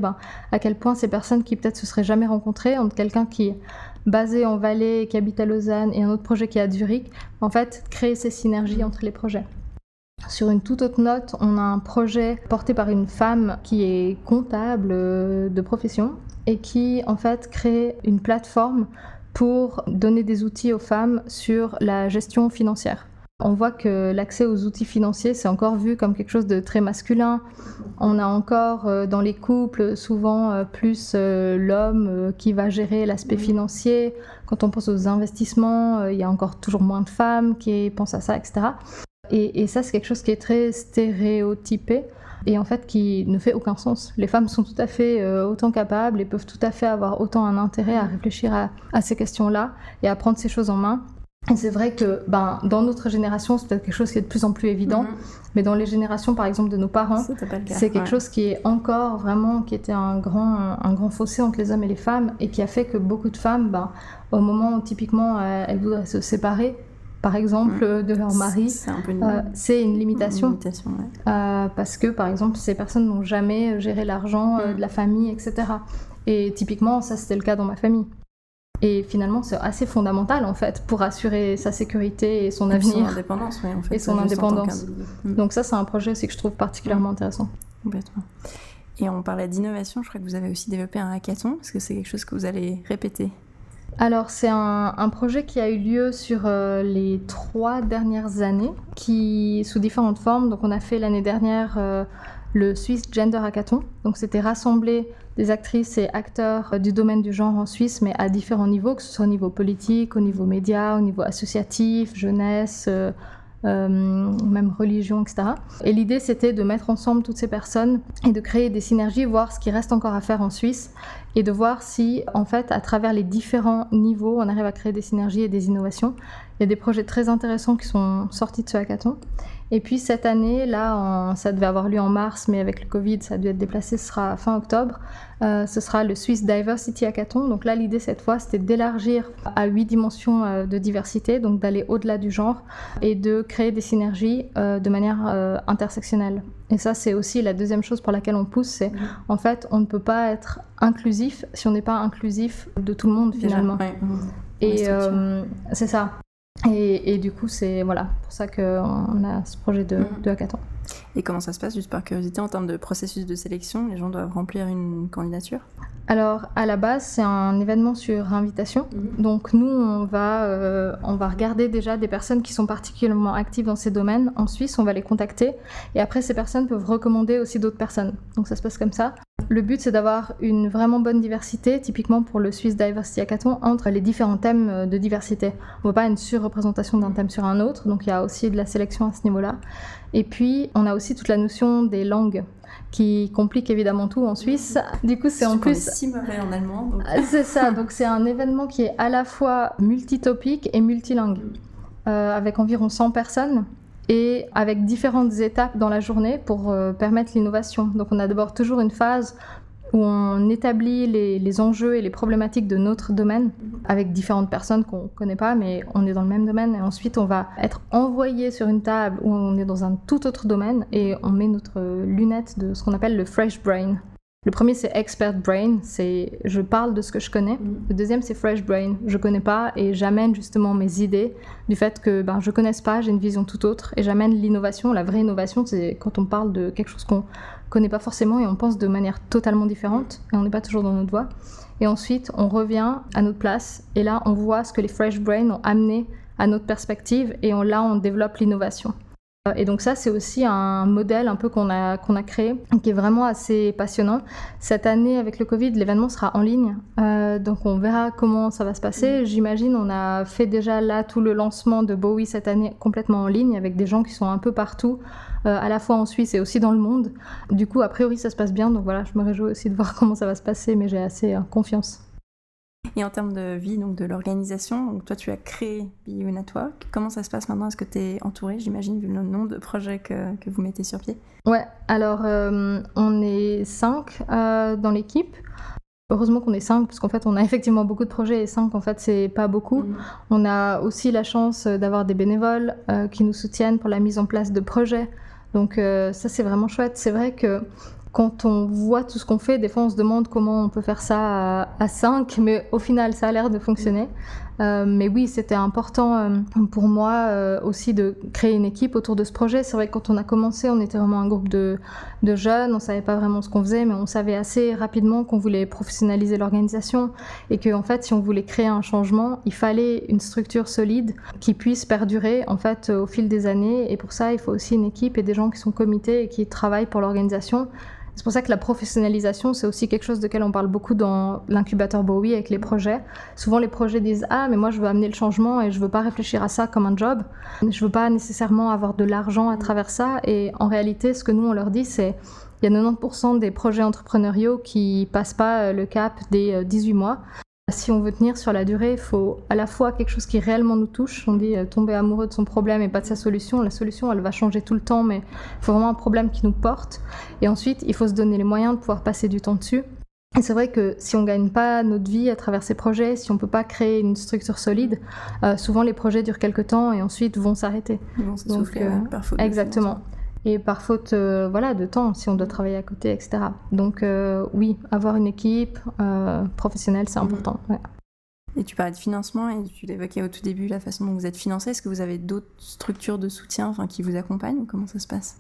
à quel point ces personnes qui peut-être se seraient jamais rencontrées, entre quelqu'un qui est basé en Valais, qui habite à Lausanne, et un autre projet qui est à Zurich, en fait, créer ces synergies entre les projets. Sur une toute autre note, on a un projet porté par une femme qui est comptable de profession et qui, en fait, crée une plateforme pour donner des outils aux femmes sur la gestion financière. On voit que l'accès aux outils financiers, c'est encore vu comme quelque chose de très masculin. On a encore dans les couples souvent plus l'homme qui va gérer l'aspect financier. Quand on pense aux investissements, il y a encore toujours moins de femmes qui pensent à ça, etc. Et ça, c'est quelque chose qui est très stéréotypé et en fait qui ne fait aucun sens. Les femmes sont tout à fait autant capables et peuvent tout à fait avoir autant un intérêt à réfléchir à ces questions-là et à prendre ces choses en main. Et c'est vrai que dans notre génération, c'est peut-être quelque chose qui est de plus en plus évident, mais dans les générations, par exemple, de nos parents, c'est quelque chose qui est encore vraiment, qui était un grand fossé entre les hommes et les femmes, et qui a fait que beaucoup de femmes, au moment où typiquement elles voudraient se séparer, par exemple, de leur mari, c'est une limitation. Parce que, par exemple, ces personnes n'ont jamais géré l'argent de la famille, etc. Et typiquement, ça, c'était le cas dans ma famille. Et finalement, c'est assez fondamental, en fait, pour assurer sa sécurité et son avenir. Son indépendance, oui, en fait. Et son indépendance. Donc ça, c'est un projet aussi que je trouve particulièrement intéressant. Complètement. Et on parlait d'innovation, je crois que vous avez aussi développé un hackathon. Est-ce que c'est quelque chose que vous allez répéter ? Alors, c'est un projet qui a eu lieu sur les 3 dernières années, sous différentes formes. Donc, on a fait l'année dernière le Swiss Gender Hackathon. Donc, c'était rassembler des actrices et acteurs du domaine du genre en Suisse, mais à différents niveaux, que ce soit au niveau politique, au niveau média, au niveau associatif, jeunesse, même religion, etc. Et l'idée, c'était de mettre ensemble toutes ces personnes et de créer des synergies, voir ce qui reste encore à faire en Suisse, et de voir si, en fait, à travers les différents niveaux, on arrive à créer des synergies et des innovations. Il y a des projets très intéressants qui sont sortis de ce hackathon. Et puis cette année, là, ça devait avoir lieu en mars, mais avec le Covid, ça a dû être déplacé, ce sera fin octobre. Ce sera le Swiss Diversity Hackathon. Donc là, l'idée cette fois, c'était d'élargir à 8 dimensions de diversité, donc d'aller au-delà du genre et de créer des synergies de manière intersectionnelle. Et ça, c'est aussi la deuxième chose pour laquelle on pousse, c'est en fait, on ne peut pas être inclusif si on n'est pas inclusif de tout le monde finalement. Et c'est ça. Et du coup, c'est pour ça qu'on a ce projet de hackathon. Et comment ça se passe, juste par curiosité, en termes de processus de sélection? Les gens doivent remplir une candidature? Alors, à la base, c'est un événement sur invitation. Donc, nous, on va regarder déjà des personnes qui sont particulièrement actives dans ces domaines. En Suisse, on va les contacter. Et après, ces personnes peuvent recommander aussi d'autres personnes. Donc, ça se passe comme ça. Le but, c'est d'avoir une vraiment bonne diversité, typiquement pour le Swiss Diversity Hackathon, entre les différents thèmes de diversité. On ne veut pas une surreprésentation d'un thème sur un autre. Donc, il y a aussi de la sélection à ce niveau-là. Et puis, on a aussi toute la notion des langues, qui complique évidemment tout en Suisse. Du coup, c'est en plus... On est si mauvais en allemand. Donc... C'est ça, donc c'est un événement qui est à la fois multitopique et multilingue, avec environ 100 personnes et avec différentes étapes dans la journée pour permettre l'innovation. Donc on a d'abord toujours une phase où on établit les enjeux et les problématiques de notre domaine avec différentes personnes qu'on ne connaît pas, mais on est dans le même domaine. Et ensuite, on va être envoyé sur une table où on est dans un tout autre domaine et on met notre lunette de ce qu'on appelle le Fresh Brain. Le premier, c'est Expert Brain, c'est je parle de ce que je connais. Le deuxième, c'est Fresh Brain, je ne connais pas et j'amène justement mes idées du fait que je ne connaisse pas, j'ai une vision tout autre et j'amène l'innovation. La vraie innovation, c'est quand on parle de quelque chose qu'on connaît pas forcément et on pense de manière totalement différente et on n'est pas toujours dans notre voie. Et ensuite, on revient à notre place et là, on voit ce que les Fresh Brain ont amené à notre perspective et là, on développe l'innovation. Et donc ça, c'est aussi un modèle un peu qu'on a créé, qui est vraiment assez passionnant. Cette année, avec le Covid, l'événement sera en ligne, donc on verra comment ça va se passer. J'imagine, on a fait déjà là tout le lancement de Bowie cette année complètement en ligne, avec des gens qui sont un peu partout, à la fois en Suisse et aussi dans le monde. Du coup, a priori, ça se passe bien, donc voilà, je me réjouis aussi de voir comment ça va se passer, mais j'ai assez confiance. Et en termes de vie, donc de l'organisation, donc toi tu as créé Be You Network. Comment ça se passe maintenant? Est-ce que tu es entourée, j'imagine, vu le nombre de projets que vous mettez sur pied? Ouais, alors on est 5 dans l'équipe. Heureusement qu'on est 5, parce qu'en fait on a effectivement beaucoup de projets et 5 en fait c'est pas beaucoup. On a aussi la chance d'avoir des bénévoles qui nous soutiennent pour la mise en place de projets. Donc ça c'est vraiment chouette. C'est vrai que quand on voit tout ce qu'on fait, des fois on se demande comment on peut faire ça à 5, mais au final ça a l'air de fonctionner. Mais oui, c'était important pour moi aussi de créer une équipe autour de ce projet. C'est vrai que quand on a commencé, on était vraiment un groupe de jeunes, on savait pas vraiment ce qu'on faisait, mais on savait assez rapidement qu'on voulait professionnaliser l'organisation et que en fait, si on voulait créer un changement, il fallait une structure solide qui puisse perdurer en fait au fil des années. Et pour ça, il faut aussi une équipe et des gens qui sont comités et qui travaillent pour l'organisation. C'est pour ça que la professionnalisation, c'est aussi quelque chose de quel on parle beaucoup dans l'incubateur Bowie avec les projets. Souvent, les projets disent « Ah, mais moi, je veux amener le changement et je veux pas réfléchir à ça comme un job. Je veux pas nécessairement avoir de l'argent à travers ça. » Et en réalité, ce que nous, on leur dit, c'est il y a 90% des projets entrepreneuriaux qui passent pas le cap des 18 mois. Si on veut tenir sur la durée, il faut à la fois quelque chose qui réellement nous touche. On dit tomber amoureux de son problème et pas de sa solution. La solution, elle va changer tout le temps, mais il faut vraiment un problème qui nous porte. Et ensuite, il faut se donner les moyens de pouvoir passer du temps dessus. Et c'est vrai que si on ne gagne pas notre vie à travers ces projets, si on ne peut pas créer une structure solide, souvent les projets durent quelques temps et ensuite vont s'arrêter. Ils vont s'essouffler par faute. Exactement. Et par faute de temps, si on doit travailler à côté, etc. Donc oui, avoir une équipe professionnelle, c'est important. Ouais. Et tu parlais de financement et tu l'évoquais au tout début, la façon dont vous êtes financé. Est-ce que vous avez d'autres structures de soutien qui vous accompagnent ou comment ça se passe ?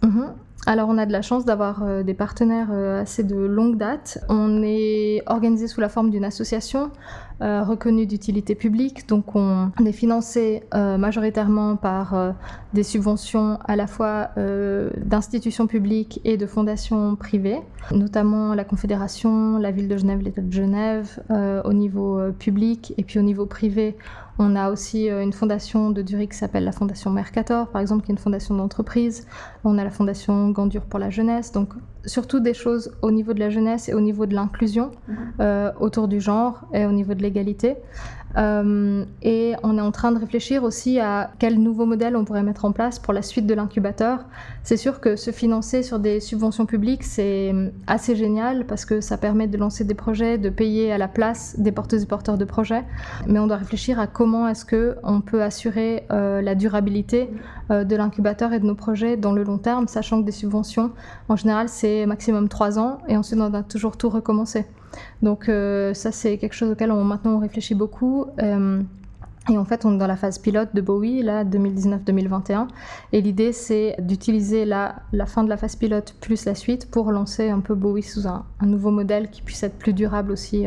Alors on a de la chance d'avoir des partenaires assez de longue date. On est organisé sous la forme d'une association reconnue d'utilité publique. Donc on est financé majoritairement par des subventions à la fois d'institutions publiques et de fondations privées, notamment la Confédération, la Ville de Genève, l'État de Genève, au niveau public. Et puis au niveau privé, on a aussi une fondation de Zurich qui s'appelle la Fondation Mercator, par exemple, qui est une fondation d'entreprise. On a la Fondation Gandur pour la jeunesse. Donc surtout des choses au niveau de la jeunesse et au niveau de l'inclusion, autour du genre et au niveau de l'égalité. Et on est en train de réfléchir aussi à quel nouveau modèle on pourrait mettre en place pour la suite de l'incubateur. C'est sûr que se financer sur des subventions publiques, c'est assez génial parce que ça permet de lancer des projets, de payer à la place des porteuses et porteurs de projets. Mais on doit réfléchir à comment est-ce qu'on peut assurer la durabilité de l'incubateur et de nos projets dans le long terme, sachant que des subventions, en général, c'est maximum 3 ans et ensuite on doit toujours tout recommencer. Donc ça, c'est quelque chose auquel maintenant on réfléchit beaucoup. Et en fait, on est dans la phase pilote de Bowie, là, 2019-2021. Et l'idée, c'est d'utiliser la fin de la phase pilote plus la suite pour lancer un peu Bowie sous un nouveau modèle qui puisse être plus durable aussi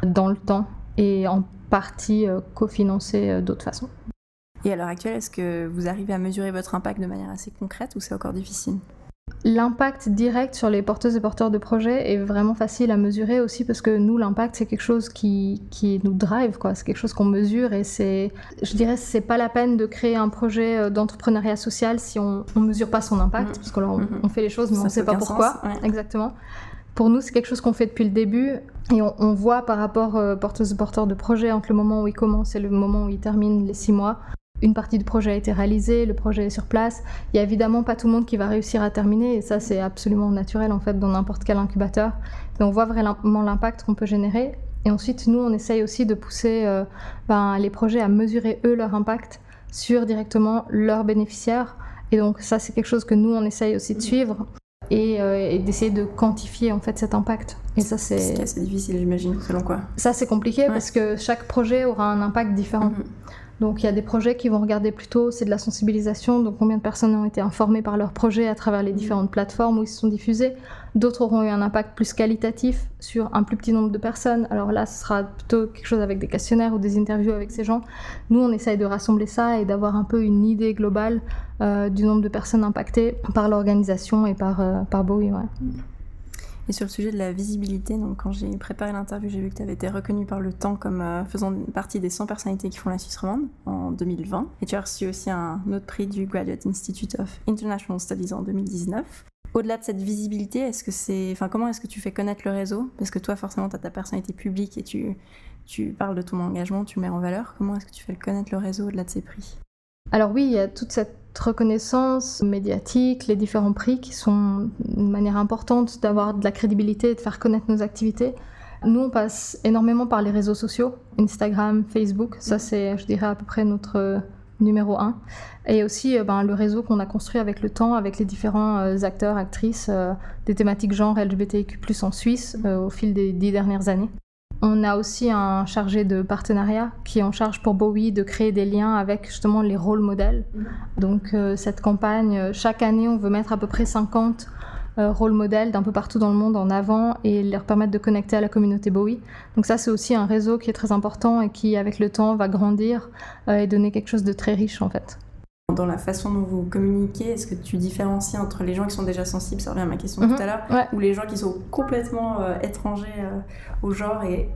dans le temps et en partie cofinancé d'autres façons. Et à l'heure actuelle, est-ce que vous arrivez à mesurer votre impact de manière assez concrète ou c'est encore difficile ? L'impact direct sur les porteuses et porteurs de projets est vraiment facile à mesurer aussi parce que nous, l'impact, c'est quelque chose qui nous drive, quoi. C'est quelque chose qu'on mesure et je dirais, c'est pas la peine de créer un projet d'entrepreneuriat social si on mesure pas son impact, parce qu'on fait les choses mais on sait pas pourquoi. Ouais. Exactement. Pour nous, c'est quelque chose qu'on fait depuis le début et on voit par rapport porteuses et porteurs de projets entre le moment où ils commencent et le moment où ils terminent les 6 mois. Une partie du projet a été réalisée, le projet est sur place. Il n'y a évidemment pas tout le monde qui va réussir à terminer, et ça c'est absolument naturel en fait dans n'importe quel incubateur. Mais on voit vraiment l'impact qu'on peut générer. Et ensuite, nous, on essaye aussi de pousser les projets à mesurer eux leur impact sur directement leurs bénéficiaires. Et donc ça, c'est quelque chose que nous, on essaye aussi de suivre et d'essayer de quantifier en fait cet impact. Et ça, c'est assez difficile, j'imagine, selon quoi ? Ça, c'est compliqué parce que chaque projet aura un impact différent. Donc il y a des projets qui vont regarder plutôt, c'est de la sensibilisation, donc combien de personnes ont été informées par leur projet à travers les différentes plateformes où ils se sont diffusés. D'autres auront eu un impact plus qualitatif sur un plus petit nombre de personnes. Alors là, ce sera plutôt quelque chose avec des questionnaires ou des interviews avec ces gens. Nous, on essaye de rassembler ça et d'avoir un peu une idée globale du nombre de personnes impactées par l'organisation et par Bowie. Ouais. Et sur le sujet de la visibilité, donc quand j'ai préparé l'interview, j'ai vu que tu avais été reconnue par le Temps comme faisant partie des 100 personnalités qui font la Suisse romande en 2020. Et tu as reçu aussi un autre prix du Graduate Institute of International Studies en 2019. Au-delà de cette visibilité, comment est-ce que tu fais connaître le réseau ? Parce que toi, forcément, tu as ta personnalité publique et tu parles de ton engagement, tu le mets en valeur. Comment est-ce que tu fais connaître le réseau au-delà de ces prix ? Alors oui, il y a toute cette reconnaissance médiatique, les différents prix qui sont une manière importante d'avoir de la crédibilité et de faire connaître nos activités. Nous, on passe énormément par les réseaux sociaux, Instagram, Facebook, ça c'est, je dirais, à peu près notre numéro 1. Et aussi le réseau qu'on a construit avec le temps, avec les différents acteurs, actrices des thématiques genre LGBTIQ+, en Suisse au fil des 10 dernières années. On a aussi un chargé de partenariat qui est en charge pour Bowie de créer des liens avec justement les rôles modèles. Donc cette campagne, chaque année, on veut mettre à peu près 50 rôles modèles d'un peu partout dans le monde en avant et leur permettre de connecter à la communauté Bowie. Donc ça, c'est aussi un réseau qui est très important et qui, avec le temps, va grandir et donner quelque chose de très riche en fait. Dans la façon dont vous communiquez, est-ce que tu différencies entre les gens qui sont déjà sensibles, ça revient à ma question tout à l'heure, ou les gens qui sont complètement étrangers au genre et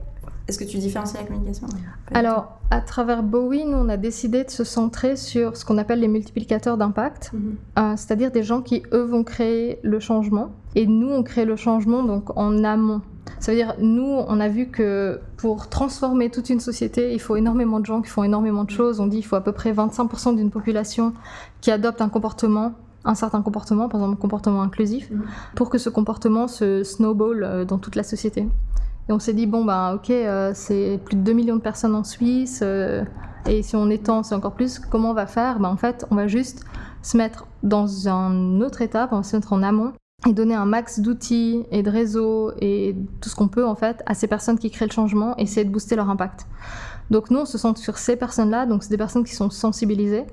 est-ce que tu différencies la communication ? Alors, à travers Bowie, nous, on a décidé de se centrer sur ce qu'on appelle les multiplicateurs d'impact, c'est-à-dire des gens qui, eux, vont créer le changement. Et nous, on crée le changement donc en amont. Ça veut dire, nous, on a vu que pour transformer toute une société, il faut énormément de gens qui font énormément de choses. On dit qu'il faut à peu près 25% d'une population qui adopte un certain comportement, par exemple un comportement inclusif, pour que ce comportement se snowball dans toute la société. Et on s'est dit, c'est plus de 2 millions de personnes en Suisse, et si on étend, c'est encore plus, comment on va faire ? En fait, on va juste se mettre dans une autre étape, on va se mettre en amont, et donner un max d'outils et de réseaux, et tout ce qu'on peut, en fait, à ces personnes qui créent le changement, et essayer de booster leur impact. Donc nous, on se centre sur ces personnes-là, donc c'est des personnes qui sont sensibilisées,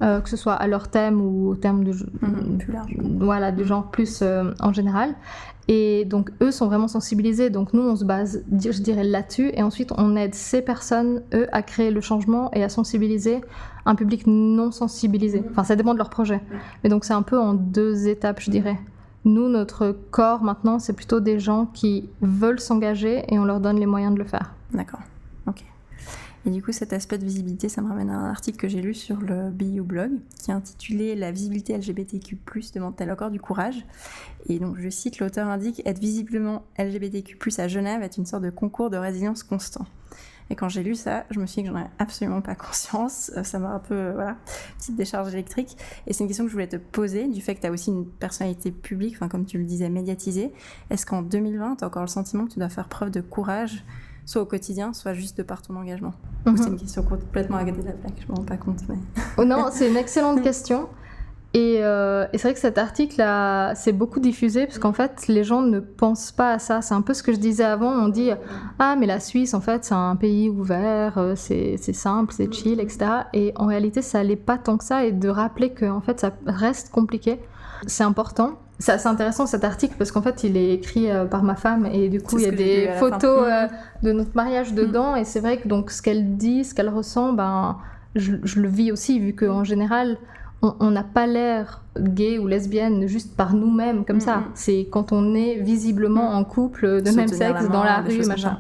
que ce soit à leur thème ou au thème plus large. Voilà, du genre plus en général. Et donc eux sont vraiment sensibilisés, donc nous on se base, je dirais, là-dessus, et ensuite on aide ces personnes, eux, à créer le changement et à sensibiliser un public non sensibilisé. Enfin, ça dépend de leur projet. Mais donc c'est un peu en 2 étapes, je dirais. Nous, notre corps maintenant, c'est plutôt des gens qui veulent s'engager et on leur donne les moyens de le faire. D'accord, ok. Et du coup, cet aspect de visibilité, ça me ramène à un article que j'ai lu sur le BU Blog, qui est intitulé « La visibilité LGBTQ+, demande-t-elle encore du courage ?» Et donc, je cite, l'auteur indique « Être visiblement LGBTQ+, à Genève est une sorte de concours de résilience constant. » Et quand j'ai lu ça, je me suis dit que j'en avais absolument pas conscience. Ça m'a un peu, petite décharge électrique. Et c'est une question que je voulais te poser, du fait que tu as aussi une personnalité publique, comme tu le disais, médiatisée. Est-ce qu'en 2020, tu as encore le sentiment que tu dois faire preuve de courage, soit au quotidien, soit juste de par ton engagement? C'est une question complètement à côté de la plaque, je me rends pas compte. Mais... Oh non, c'est une excellente question. Et c'est vrai que cet article s'est beaucoup diffusé parce qu'en fait, les gens ne pensent pas à ça. C'est un peu ce que je disais avant. On dit « Ah, mais la Suisse, en fait, c'est un pays ouvert, c'est simple, c'est chill, etc. » Et en réalité, ça n'allait pas tant que ça. Et de rappeler que en fait, ça reste compliqué, c'est important. C'est assez intéressant cet article parce qu'en fait il est écrit par ma femme et du coup il y a des photos de notre mariage dedans et c'est vrai que donc ce qu'elle dit, ce qu'elle ressent, je le vis aussi vu qu'en général on n'a pas l'air gay ou lesbienne juste par nous-mêmes comme ça. C'est quand on est visiblement en couple de même sexe dans la rue, machin.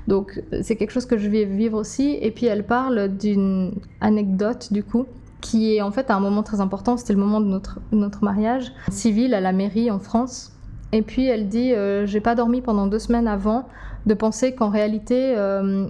Donc c'est quelque chose que je vais vivre aussi. Et puis elle parle d'une anecdote du coup qui est en fait à un moment très important, c'était le moment de notre mariage civil à la mairie en France. Et puis elle dit j'ai pas dormi pendant 2 semaines avant de penser qu'en réalité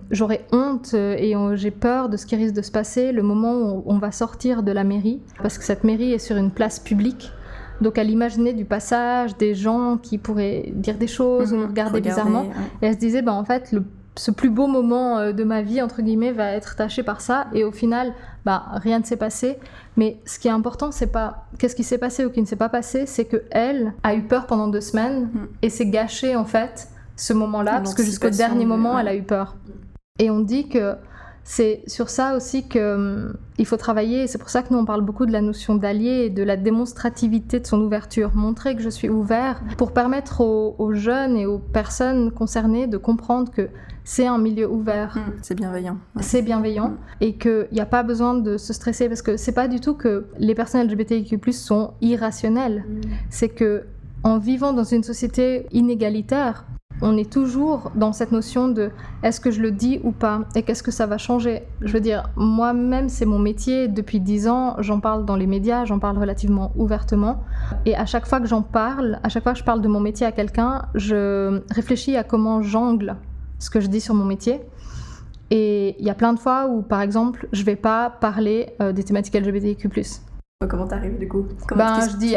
j'aurais honte et j'ai peur de ce qui risque de se passer le moment où on va sortir de la mairie, parce que cette mairie est sur une place publique. Donc elle imaginait du passage des gens qui pourraient dire des choses ou nous regarder bizarrement. Et elle se disait en fait ce plus beau moment de ma vie, entre guillemets, va être taché par ça. Et au final, rien ne s'est passé. Mais ce qui est important, c'est pas qu'est-ce qui s'est passé ou qui ne s'est pas passé, c'est qu'elle a eu peur pendant 2 semaines et s'est gâché, en fait, ce moment-là, parce que jusqu'au dernier moment, elle a eu peur. Et on dit que c'est sur ça aussi qu'il faut travailler, et c'est pour ça que nous on parle beaucoup de la notion d'allié et de la démonstrativité de son ouverture, montrer que je suis ouvert pour permettre aux jeunes et aux personnes concernées de comprendre que c'est un milieu ouvert. C'est bienveillant. C'est bienveillant et qu'il n'y a pas besoin de se stresser, parce que c'est pas du tout que les personnes LGBTIQ+, sont irrationnelles, c'est que en vivant dans une société inégalitaire, on est toujours dans cette notion de est-ce que je le dis ou pas et qu'est-ce que ça va changer. Je veux dire, moi-même, c'est mon métier. Depuis 10 ans, j'en parle dans les médias, j'en parle relativement ouvertement. Et à chaque fois que j'en parle, à chaque fois que je parle de mon métier à quelqu'un, je réfléchis à comment j'angle ce que je dis sur mon métier. Et il y a plein de fois où, par exemple, je ne vais pas parler des thématiques LGBTIQ+. Comment t'arrives du coup? Je dis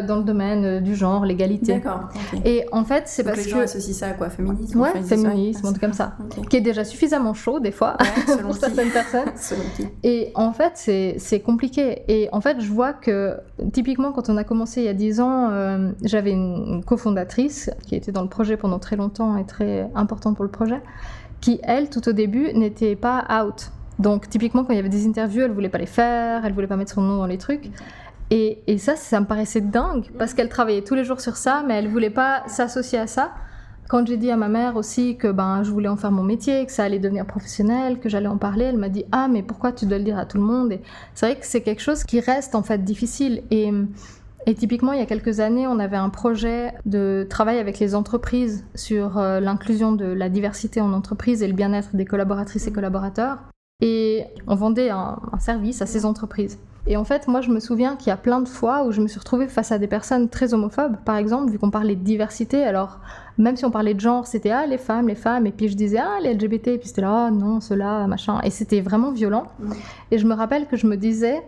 dans le domaine du genre, l'égalité. D'accord. Okay. Et en fait, c'est donc parce les que gens associent ça à quoi? Féminisme? Ouais, féminisme, un truc comme ça, qui est déjà suffisamment chaud des fois pour certaines personnes. Selon qui. Et en fait, c'est compliqué. Et en fait, je vois que typiquement, quand on a commencé il y a 10 ans, j'avais une cofondatrice qui était dans le projet pendant très longtemps et très importante pour le projet, qui elle, tout au début, n'était pas out. Donc typiquement quand il y avait des interviews, elle voulait pas les faire, elle voulait pas mettre son nom dans les trucs. Et ça me paraissait dingue parce qu'elle travaillait tous les jours sur ça, mais elle voulait pas s'associer à ça. Quand j'ai dit à ma mère aussi que je voulais en faire mon métier, que ça allait devenir professionnel, que j'allais en parler, elle m'a dit « Ah, mais pourquoi tu dois le dire à tout le monde ?» Et c'est vrai que c'est quelque chose qui reste en fait difficile. Et typiquement, il y a quelques années, on avait un projet de travail avec les entreprises sur l'inclusion de la diversité en entreprise et le bien-être des collaboratrices et collaborateurs. Et on vendait un service à ces entreprises. Et en fait, moi, je me souviens qu'il y a plein de fois où je me suis retrouvée face à des personnes très homophobes, par exemple, vu qu'on parlait de diversité. Alors, même si on parlait de genre, c'était les femmes, et puis je disais les LGBT, et puis c'était là, non, ceux-là, machin. Et c'était vraiment violent. Et je me rappelle que je me disais,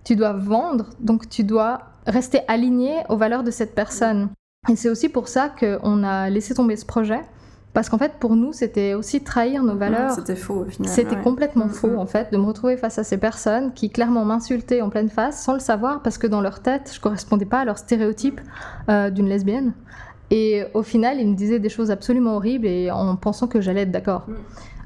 tu dois vendre, donc tu dois rester aligné aux valeurs de cette personne. Et c'est aussi pour ça qu'on a laissé tomber ce projet. Parce qu'en fait, pour nous, c'était aussi trahir nos valeurs. C'était faux, au final. C'était complètement faux, en fait, de me retrouver face à ces personnes qui clairement m'insultaient en pleine face, sans le savoir, parce que dans leur tête, je correspondais pas à leur stéréotype d'une lesbienne. Et au final, ils me disaient des choses absolument horribles, et en pensant que j'allais être d'accord.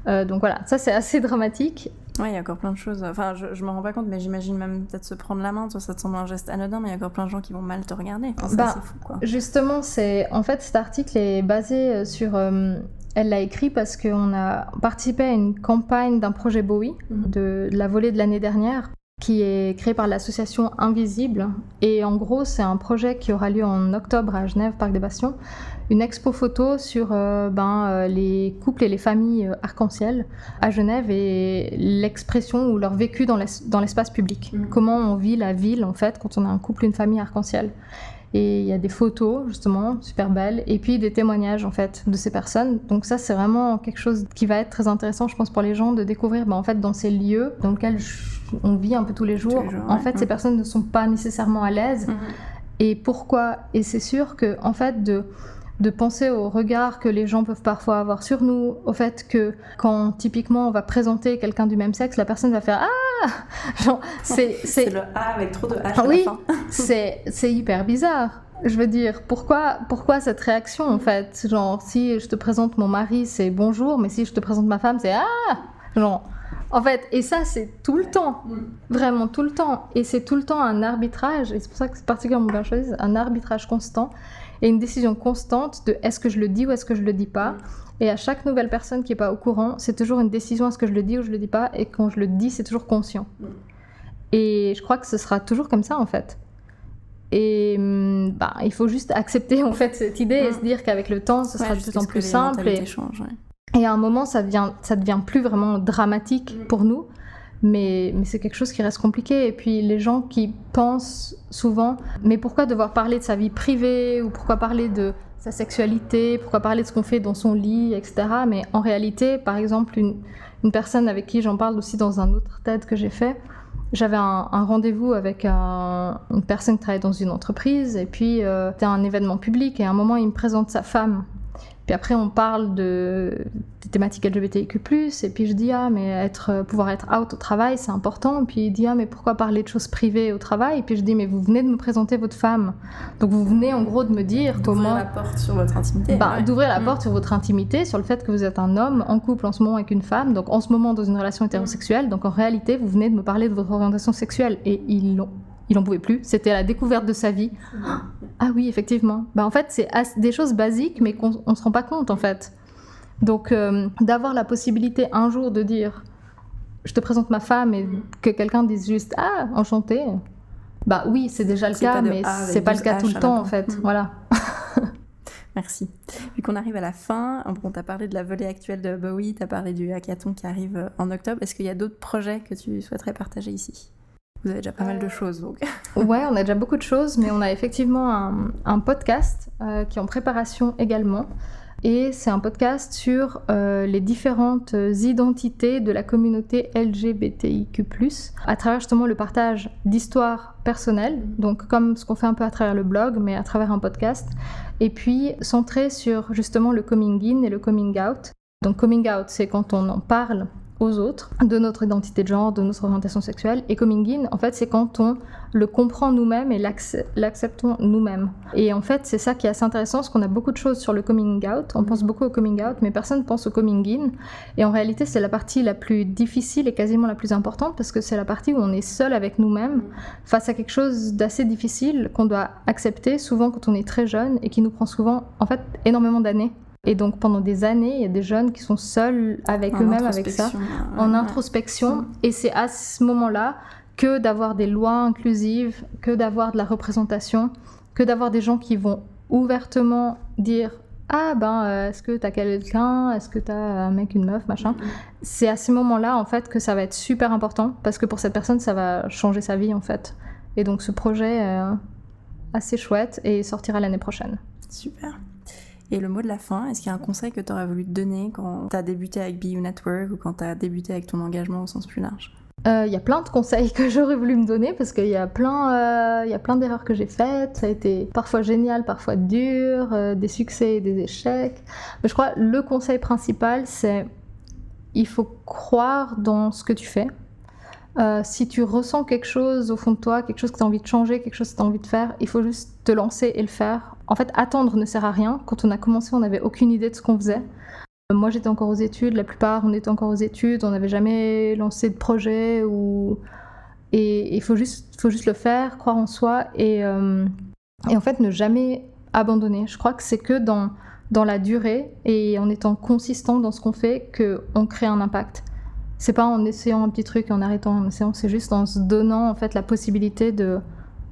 Donc voilà, ça c'est assez dramatique. Ouais, il y a encore plein de choses. Enfin, je me rends pas compte, mais j'imagine même peut-être se prendre la main. Toi, ça te semble un geste anodin, mais il y a encore plein de gens qui vont mal te regarder. Enfin, c'est fou, quoi. Justement, en fait, cet article est basé sur... Elle l'a écrit parce qu'on a participé à une campagne d'un projet Bowie, de la volée de l'année dernière, qui est créé par l'association Invisible. Et en gros, c'est un projet qui aura lieu en octobre à Genève, Parc des Bastions. Une expo photo sur les couples et les familles arc-en-ciel à Genève et l'expression ou leur vécu dans l'espace public. Comment on vit la ville, en fait, quand on a un couple, une famille arc-en-ciel. Et il y a des photos, justement, super belles, et puis des témoignages, en fait, de ces personnes. Donc ça, c'est vraiment quelque chose qui va être très intéressant, je pense, pour les gens, de découvrir, en fait, dans ces lieux dans lesquels on vit un peu tous les jours, en fait, ces personnes ne sont pas nécessairement à l'aise. Et pourquoi ? Et c'est sûr que, en fait, de penser au regard que les gens peuvent parfois avoir sur nous, au fait que quand typiquement on va présenter quelqu'un du même sexe, la personne va faire « Ah !» Genre, c'est le « A » avec trop de H à la fin. c'est hyper bizarre. Je veux dire, pourquoi cette réaction en fait ? Genre, si je te présente mon mari, c'est « bonjour », mais si je te présente ma femme, c'est « ah !» Genre, en fait, et ça c'est tout le temps, vraiment tout le temps. Et c'est tout le temps un arbitrage, et c'est pour ça que c'est particulièrement bien choisi, un arbitrage constant. Et une décision constante de est-ce que je le dis ou est-ce que je le dis pas. Et à chaque nouvelle personne qui n'est pas au courant, c'est toujours une décision, est-ce que je le dis ou je le dis pas. Et quand je le dis, c'est toujours conscient. Et je crois que ce sera toujours comme ça en fait. Et il faut juste accepter en fait cette idée et se dire qu'avec le temps, ce sera de plus en plus simple. Et à un moment, ça devient plus vraiment dramatique pour nous. Mais c'est quelque chose qui reste compliqué. Et puis les gens qui pensent souvent, mais pourquoi devoir parler de sa vie privée, ou pourquoi parler de sa sexualité, pourquoi parler de ce qu'on fait dans son lit, etc. Mais en réalité, par exemple, une personne avec qui j'en parle aussi dans un autre TED que j'ai fait, j'avais un rendez-vous avec une personne qui travaille dans une entreprise, et puis c'était un événement public, et à un moment il me présente sa femme. Puis après, on parle des thématiques LGBTIQ+, et puis je dis, mais pouvoir être out au travail, c'est important. Et puis il dit, mais pourquoi parler de choses privées au travail ? Et puis je dis, mais vous venez de me présenter votre femme. Donc vous venez en gros de me dire comment... D'ouvrir la porte sur votre intimité. D'ouvrir la porte sur votre intimité, sur le fait que vous êtes un homme en couple en ce moment avec une femme, donc en ce moment dans une relation hétérosexuelle. Donc en réalité, vous venez de me parler de votre orientation sexuelle. Et il n'en pouvait plus, c'était la découverte de sa vie. Ah oui, effectivement. En fait, c'est des choses basiques, mais qu'on ne se rend pas compte, en fait. Donc, d'avoir la possibilité un jour de dire « je te présente ma femme » et que quelqu'un dise juste « ah, enchanté », oui, c'est déjà le cas, mais c'est pas le cas tout le temps, en fait. Voilà. Merci. Vu qu'on arrive à la fin, t'as parlé de la volée actuelle de Bowie, t'as parlé du hackathon qui arrive en octobre. Est-ce qu'il y a d'autres projets que tu souhaiterais partager ici ? Vous avez déjà pas mal de choses, donc. Ouais, on a déjà beaucoup de choses, mais on a effectivement un podcast qui est en préparation également. Et c'est un podcast sur les différentes identités de la communauté LGBTIQ+, à travers justement le partage d'histoires personnelles, donc comme ce qu'on fait un peu à travers le blog, mais à travers un podcast, et puis centré sur justement le coming in et le coming out. Donc coming out, c'est quand on en parle aux autres, de notre identité de genre, de notre orientation sexuelle. Et coming in, en fait, c'est quand on le comprend nous-mêmes et l'acceptons nous-mêmes. Et en fait, c'est ça qui est assez intéressant, parce qu'on a beaucoup de choses sur le coming out. On pense beaucoup au coming out, mais personne ne pense au coming in. Et en réalité, c'est la partie la plus difficile et quasiment la plus importante, parce que c'est la partie où on est seul avec nous-mêmes, face à quelque chose d'assez difficile qu'on doit accepter, souvent quand on est très jeune, et qui nous prend souvent, en fait, énormément d'années. Et donc pendant des années, il y a des jeunes qui sont seuls avec eux-mêmes, avec ça, en introspection. Et c'est à ce moment-là que d'avoir des lois inclusives, que d'avoir de la représentation, que d'avoir des gens qui vont ouvertement dire « est-ce que t'as quelqu'un, est-ce que t'as un mec, une meuf, machin. C'est à ces moments-là en fait que ça va être super important parce que pour cette personne ça va changer sa vie en fait. Et donc ce projet est assez chouette et sortira l'année prochaine. Super. Et le mot de la fin, est-ce qu'il y a un conseil que tu aurais voulu te donner quand tu as débuté avec Be You Network ou quand tu as débuté avec ton engagement au sens plus large ? Il y a plein de conseils que j'aurais voulu me donner parce qu'il y a plein d'erreurs que j'ai faites. Ça a été parfois génial, parfois dur, des succès et des échecs. Mais je crois que le conseil principal, c'est il faut croire dans ce que tu fais. Si tu ressens quelque chose au fond de toi, quelque chose que tu as envie de changer, quelque chose que tu as envie de faire, il faut juste te lancer et le faire. En fait, attendre ne sert à rien. Quand on a commencé, on n'avait aucune idée de ce qu'on faisait. Moi, j'étais encore aux études, la plupart, on était encore aux études, on n'avait jamais lancé de projet. Et il faut juste le faire, croire en soi et en fait, ne jamais abandonner. Je crois que c'est que dans la durée et en étant consistant dans ce qu'on fait qu'on crée un impact. C'est pas en essayant un petit truc et en arrêtant en essayant, c'est juste en se donnant en fait la possibilité de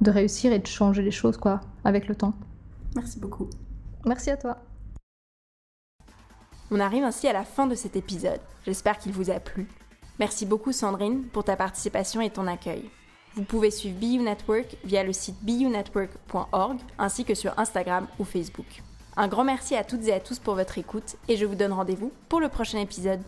réussir et de changer les choses quoi, avec le temps. Merci beaucoup. Merci à toi. On arrive ainsi à la fin de cet épisode. J'espère qu'il vous a plu. Merci beaucoup Sandrine pour ta participation et ton accueil. Vous pouvez suivre Be You Network via le site beyounetwork.org ainsi que sur Instagram ou Facebook. Un grand merci à toutes et à tous pour votre écoute et je vous donne rendez-vous pour le prochain épisode.